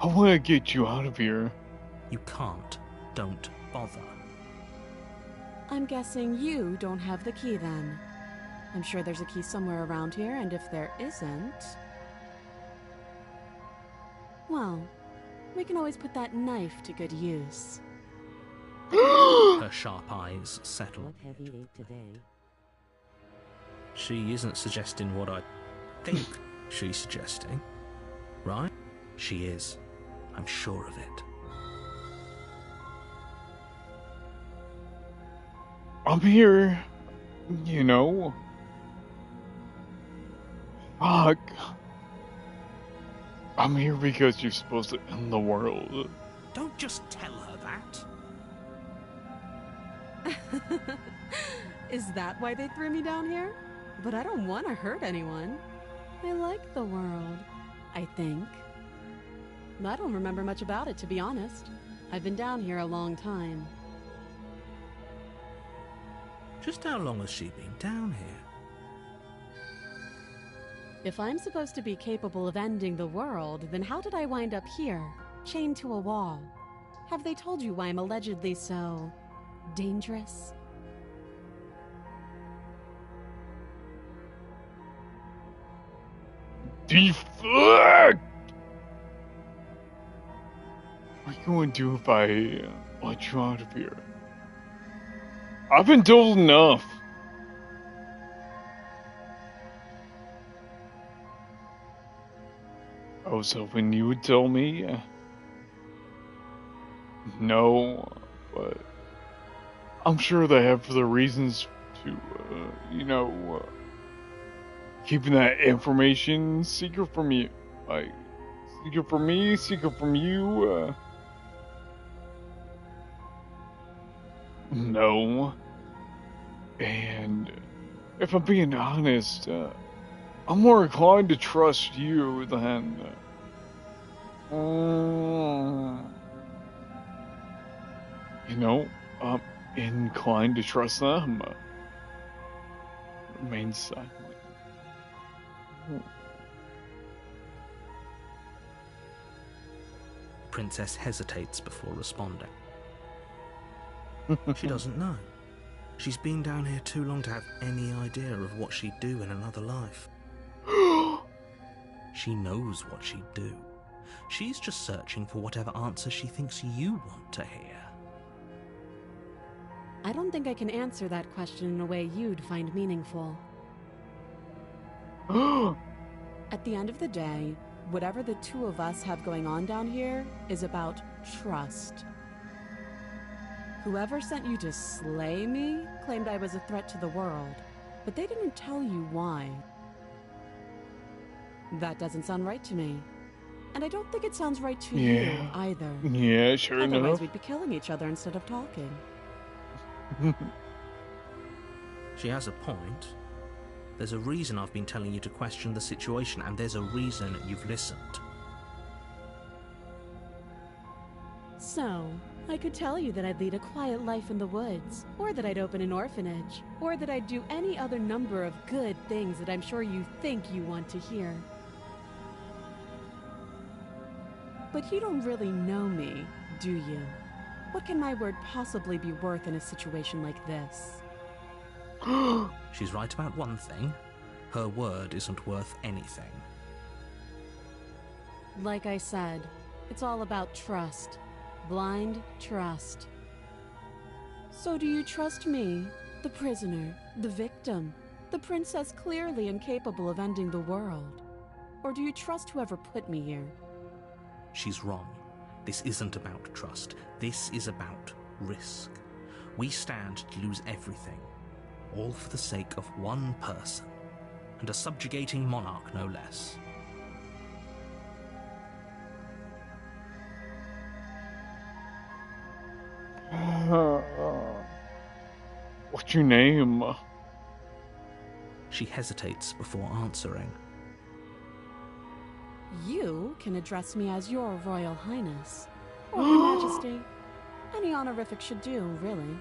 want to get you out of here. You can't. Don't bother. I'm guessing you don't have the key then. I'm sure there's a key somewhere around here, and if there isn't... well, we can always put that knife to good use. Her sharp eyes settle. What have you ate today? She isn't suggesting what I think she's suggesting, right? She is. I'm sure of it. I'm here, you know. Fuck. I'm here because you're supposed to end the world. Don't just tell her that. Is that why they threw me down here? But I don't want to hurt anyone. I like the world, I think. I don't remember much about it, to be honest. I've been down here a long time. Just how long has she been down here? If I'm supposed to be capable of ending the world, then how did I wind up here, chained to a wall? Have they told you why I'm allegedly so... dangerous? Fuck! What are you going to do if I let you out of here? I've been told enough. I was hoping you would tell me. No, but I'm sure they have the reasons to, you know, keeping that information secret from you. Like, secret from me, secret from you. No. And if I'm being honest, I'm more inclined to trust you than... you know, I'm inclined to trust them. Remain silent. Princess hesitates before responding. She doesn't know. She's been down here too long to have any idea of what she'd do in another life. She knows what she'd do. She's just searching for whatever answer she thinks you want to hear. I don't think I can answer that question in a way you'd find meaningful. At the end of the day, whatever the two of us have going on down here is about trust. Whoever sent you to slay me claimed I was a threat to the world, but they didn't tell you why. That doesn't sound right to me. And I don't think it sounds right to Yeah. you either. Yeah, sure Otherwise, enough. we'd be killing each other instead of talking. She has a point. There's a reason I've been telling you to question the situation, and there's a reason you've listened. So, I could tell you that I'd lead a quiet life in the woods, or that I'd open an orphanage, or that I'd do any other number of good things that I'm sure you think you want to hear. But you don't really know me, do you? What can my word possibly be worth in a situation like this? She's right about one thing. Her word isn't worth anything. Like I said, it's all about trust. Blind trust. So do you trust me, the prisoner, the victim, the princess clearly incapable of ending the world? Or do you trust whoever put me here? She's wrong. This isn't about trust. This is about risk. We stand to lose everything, all for the sake of one person, and a subjugating monarch no less. What's your name? She hesitates before answering. You can address me as your Royal Highness, or Your Majesty. Any honorific should do, really.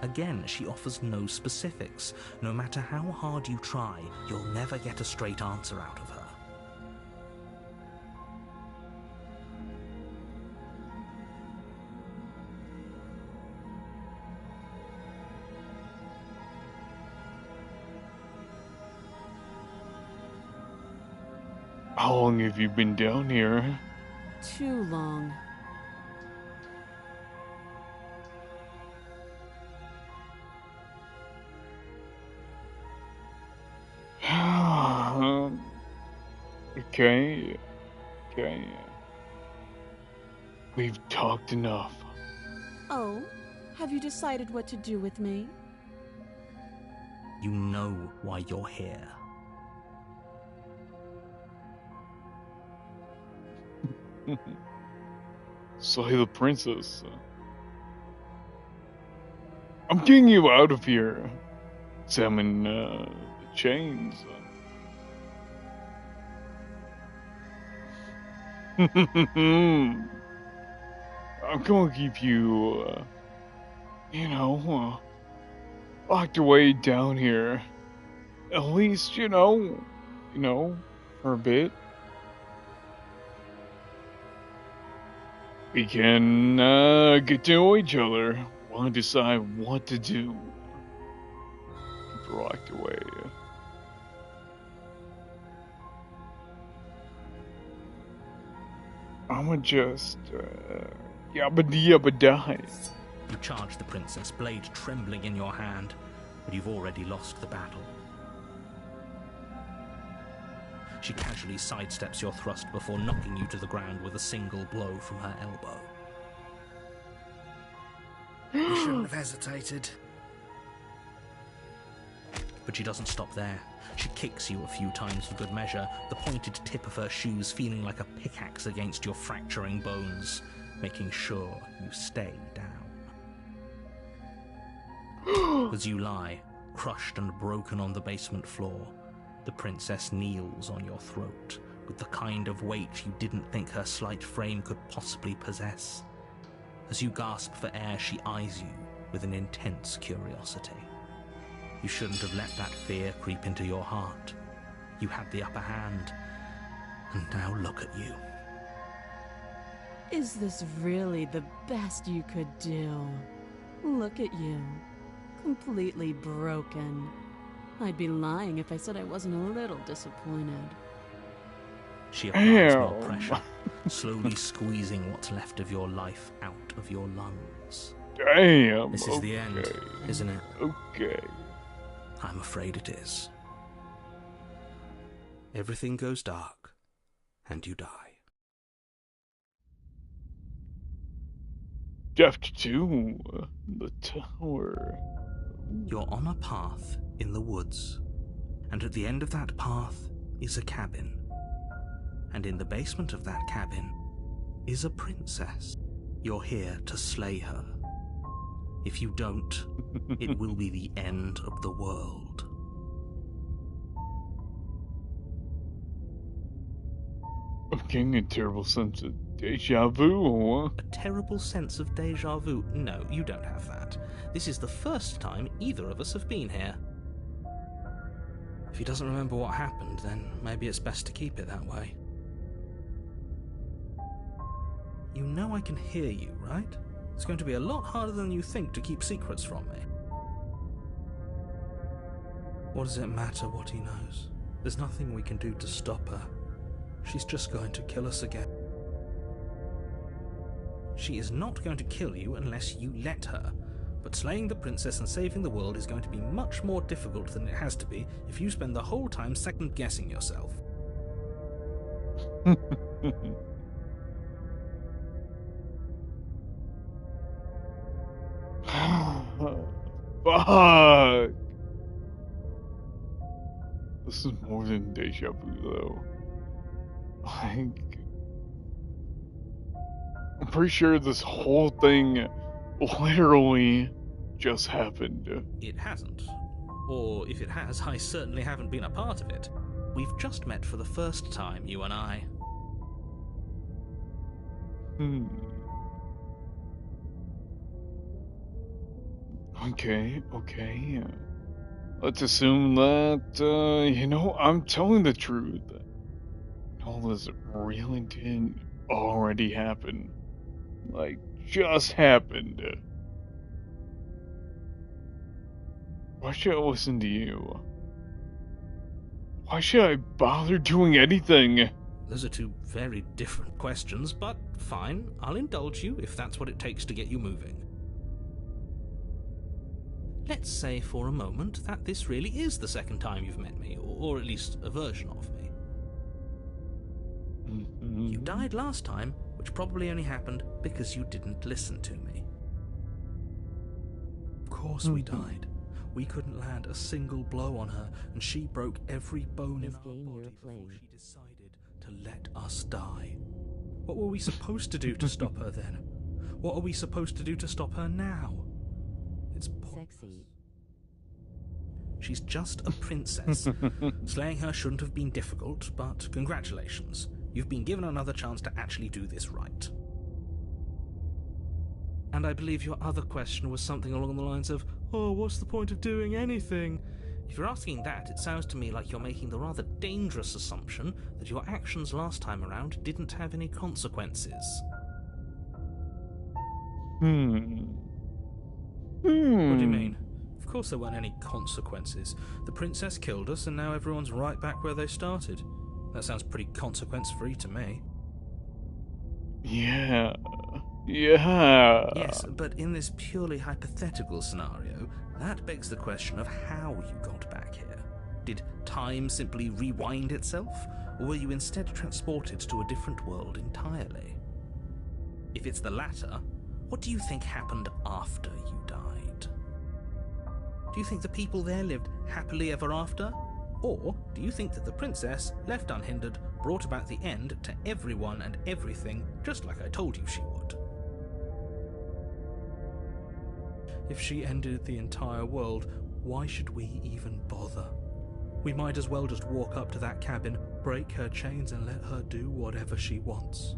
Again, she offers no specifics. No matter how hard you try, you'll never get a straight answer out of her. How long have you been down here? Too long. Okay. We've talked enough. Oh? Have you decided what to do with me? You know why you're here. Slay the princess. I'm getting you out of here. Examine the chains. I'm gonna keep you, locked away down here. At least, for a bit. We can get to know each other while I decide what to do. Keep her locked away. I'ma just yabba die. You charge the princess, blade trembling in your hand, but you've already lost the battle. She casually sidesteps your thrust before knocking you to the ground with a single blow from her elbow. You shouldn't have hesitated. But she doesn't stop there. She kicks you a few times for good measure, the pointed tip of her shoes feeling like a pickaxe against your fracturing bones, making sure you stay down. As you lie, crushed and broken on the basement floor, the princess kneels on your throat with the kind of weight you didn't think her slight frame could possibly possess. As you gasp for air, she eyes you with an intense curiosity. You shouldn't have let that fear creep into your heart. You had the upper hand, and now look at you. Is this really the best you could do? Look at you. Completely broken. I'd be lying if I said I wasn't a little disappointed. She applies more pressure, slowly squeezing what's left of your life out of your lungs. Damn. This is the end, isn't it? Okay. I'm afraid it is. Everything goes dark, and you die. Chapter 2, the tower. You're on a path in the woods, and at the end of that path is a cabin. And in the basement of that cabin is a princess. You're here to slay her. If you don't, it will be the end of the world. I'm getting a terrible sense of deja vu, or A terrible sense of deja vu? No, you don't have that. This is the first time either of us have been here. If he doesn't remember what happened, then maybe it's best to keep it that way. You know I can hear you, right? It's going to be a lot harder than you think to keep secrets from me. What does it matter what he knows? There's nothing we can do to stop her. She's just going to kill us again. She is not going to kill you unless you let her. But slaying the princess and saving the world is going to be much more difficult than it has to be if you spend the whole time second-guessing yourself. Fuck! This is more than deja vu, though. Like, I'm pretty sure this whole thing literally just happened. It hasn't. Or if it has, I certainly haven't been a part of it. We've just met for the first time, you and I. Okay. Let's assume that, I'm telling the truth. All this really didn't already happen. Like, just happened. Why should I listen to you? Why should I bother doing anything? Those are two very different questions, but fine, I'll indulge you if that's what it takes to get you moving. Let's say for a moment that this really is the second time you've met me, or at least a version of me. You died last time, which probably only happened because you didn't listen to me. Of course we died. We couldn't land a single blow on her, and she broke every bone in our body before she decided to let us die. What were we supposed to do to stop her then? What are we supposed to do to stop her now? It's Sexy. She's just a princess. Slaying her shouldn't have been difficult, but congratulations. You've been given another chance to actually do this right. And I believe your other question was something along the lines of, oh, what's the point of doing anything? If you're asking that, it sounds to me like you're making the rather dangerous assumption that your actions last time around didn't have any consequences. What do you mean? Of course there weren't any consequences. The princess killed us and now everyone's right back where they started. That sounds pretty consequence-free to me. Yeah. Yes, but in this purely hypothetical scenario, that begs the question of how you got back here. Did time simply rewind itself, or were you instead transported to a different world entirely? If it's the latter, what do you think happened after you died? Do you think the people there lived happily ever after? Or do you think that the princess, left unhindered, brought about the end to everyone and everything, just like I told you she would? If she ended the entire world, why should we even bother? We might as well just walk up to that cabin, break her chains and let her do whatever she wants.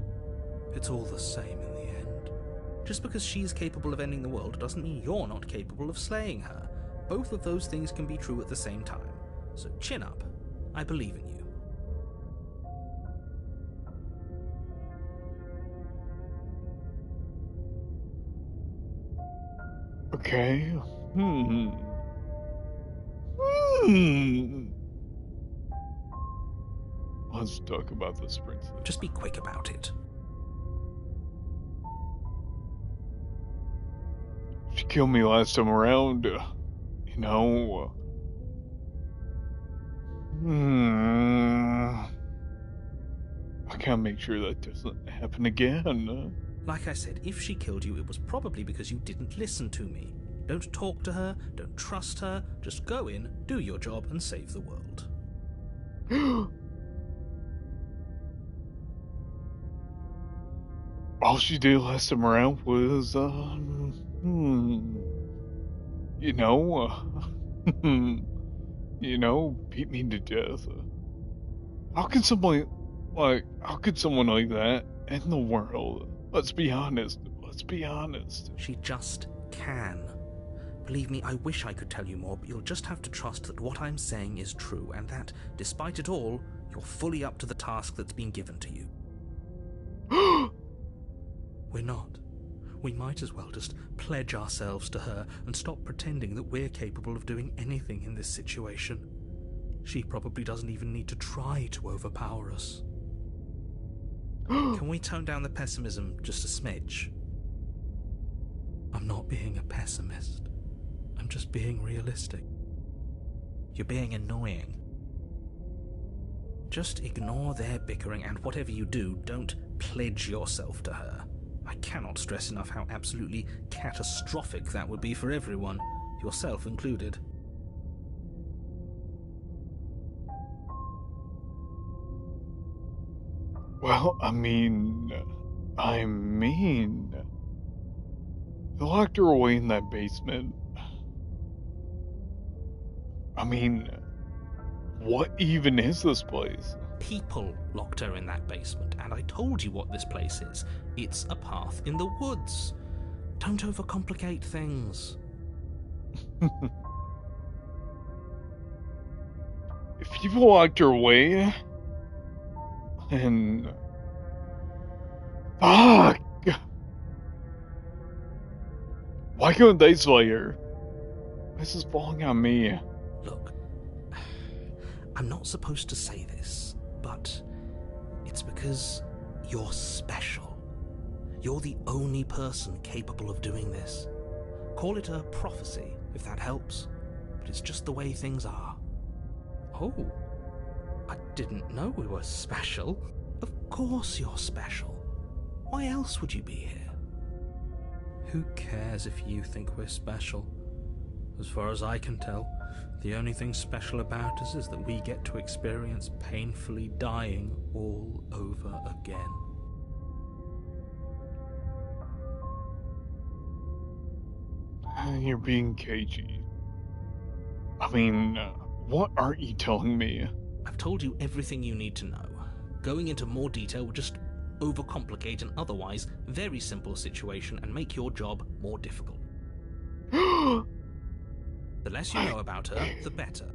It's all the same in the end. Just because she's capable of ending the world doesn't mean you're not capable of slaying her. Both of those things can be true at the same time. So chin up. I believe in you. Okay. Let's talk about this princess. Just be quick about it. She killed me last time around. I can't make sure that doesn't happen again. Like I said, if she killed you, it was probably because you didn't listen to me. Don't talk to her, don't trust her, just go in, do your job, and save the world. all she did last time around was, you know, beat me to death. How could someone like that in the world? Let's be honest. She just can. Believe me, I wish I could tell you more, but you'll just have to trust that what I'm saying is true, and that, despite it all, you're fully up to the task that's been given to you. We're not. We might as well just pledge ourselves to her and stop pretending that we're capable of doing anything in this situation. She probably doesn't even need to try to overpower us. Can we tone down the pessimism just a smidge? I'm not being a pessimist. I'm just being realistic. You're being annoying. Just ignore their bickering, and whatever you do, don't pledge yourself to her. I cannot stress enough how absolutely catastrophic that would be for everyone, yourself included. Well, I mean, they locked her away in that basement. I mean, what even is this place? People locked her in that basement, and I told you what this place is. It's a path in the woods. Don't overcomplicate things. If people locked her away, and fuck, why couldn't they slay her? This is falling on me. Look, I'm not supposed to say this, but it's because you're special. You're the only person capable of doing this. Call it a prophecy, if that helps, but it's just the way things are. Oh, I didn't know we were special. Of course you're special. Why else would you be here? Who cares if you think we're special? As far as I can tell, the only thing special about us is that we get to experience painfully dying all over again. You're being cagey. I mean, what aren't you telling me? I've told you everything you need to know. Going into more detail would just overcomplicate an otherwise very simple situation and make your job more difficult. The less you know about her, the better.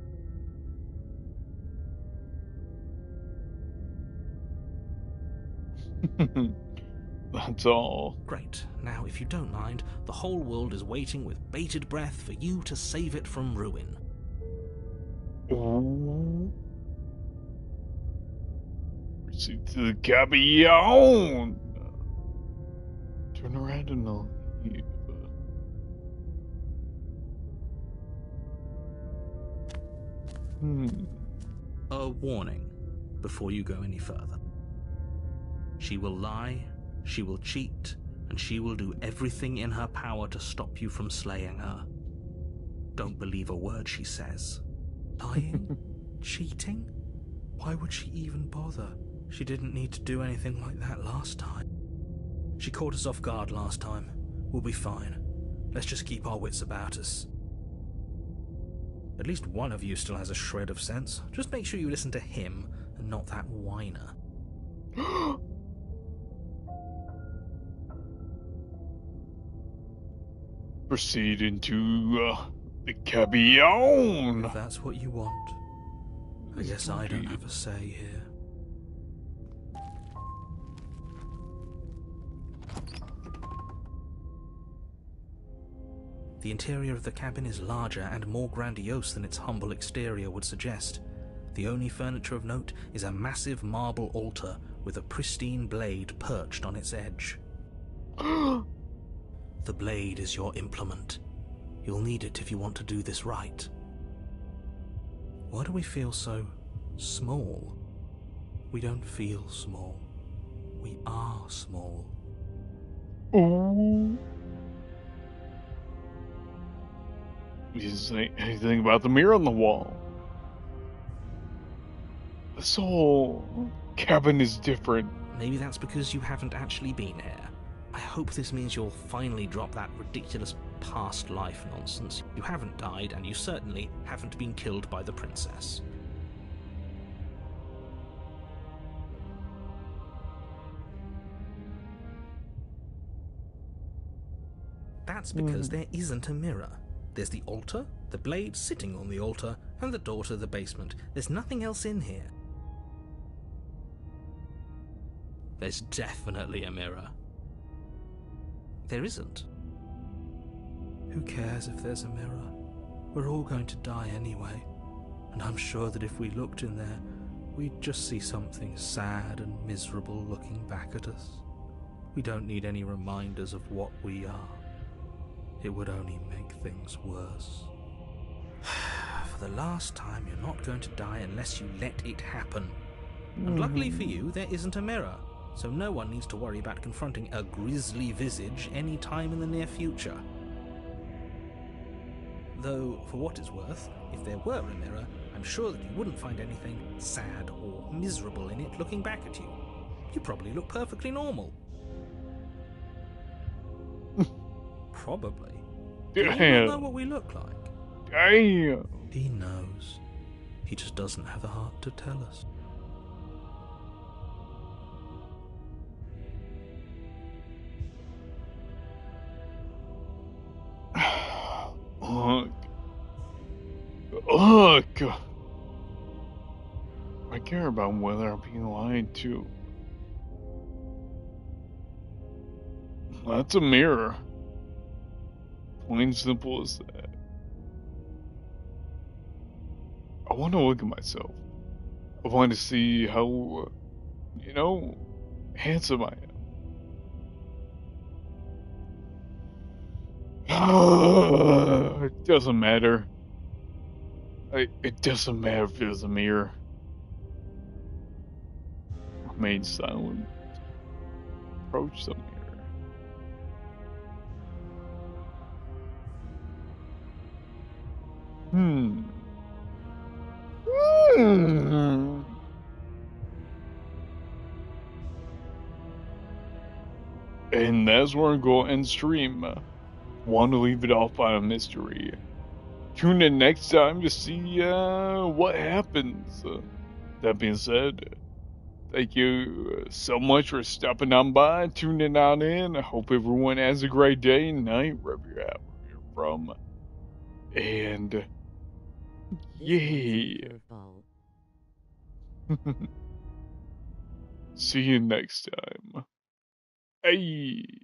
That's all. Great. Now, if you don't mind, the whole world is waiting with bated breath for you to save it from ruin. Ooh. Proceed to the cabillon. Turn around and leave. A warning before you go any further. She will lie, she will cheat, and she will do everything in her power to stop you from slaying her. Don't believe a word she says. Lying? Cheating? Why would she even bother? She didn't need to do anything like that last time. She caught us off guard last time. We'll be fine. Let's just keep our wits about us. At least one of you still has a shred of sense. Just make sure you listen to him and not that whiner. Proceed into the cabillon. If that's what you want. I guess I don't have a say here. The interior of the cabin is larger and more grandiose than its humble exterior would suggest. The only furniture of note is a massive marble altar with a pristine blade perched on its edge. The blade is your implement. You'll need it if you want to do this right. Why do we feel so small? We don't feel small. We are small. Ooh. You say anything about the mirror on the wall? This whole cabin is different. Maybe that's because you haven't actually been here. hope this means you'll finally drop that ridiculous past life nonsense. You haven't died, and you certainly haven't been killed by the princess. That's because there isn't a mirror. There's the altar, the blade sitting on the altar, and the door to the basement. There's nothing else in here. There's definitely a mirror. There isn't. Who cares if there's a mirror? We're all going to die anyway, and I'm sure that if we looked in there, we'd just see something sad and miserable looking back at us. We don't need any reminders of what we are. It would only make things worse. For the last time, you're not going to die unless you let it happen. And luckily for you, there isn't a mirror, so no one needs to worry about confronting a grisly visage any time in the near future. Though, for what it's worth, if there were a mirror, I'm sure that you wouldn't find anything sad or miserable in it looking back at you. You probably look perfectly normal. Probably. Do you not know what we look like? Damn. He knows. He just doesn't have the heart to tell us. Look. I care about whether I'm being lied to. That's a mirror. Plain and simple as that. I want to look at myself. I want to see how, handsome I am. It doesn't matter. It doesn't matter if there's a mirror. Remain silent. Approach the mirror. And that's where I'm going to end stream. Want to leave it off on a mystery. Tune in next time to see what happens. That being said, thank you so much for stopping on by, tuning on in. I hope everyone has a great day, night, wherever you're at, where you're from. And yeah. See you next time. Hey.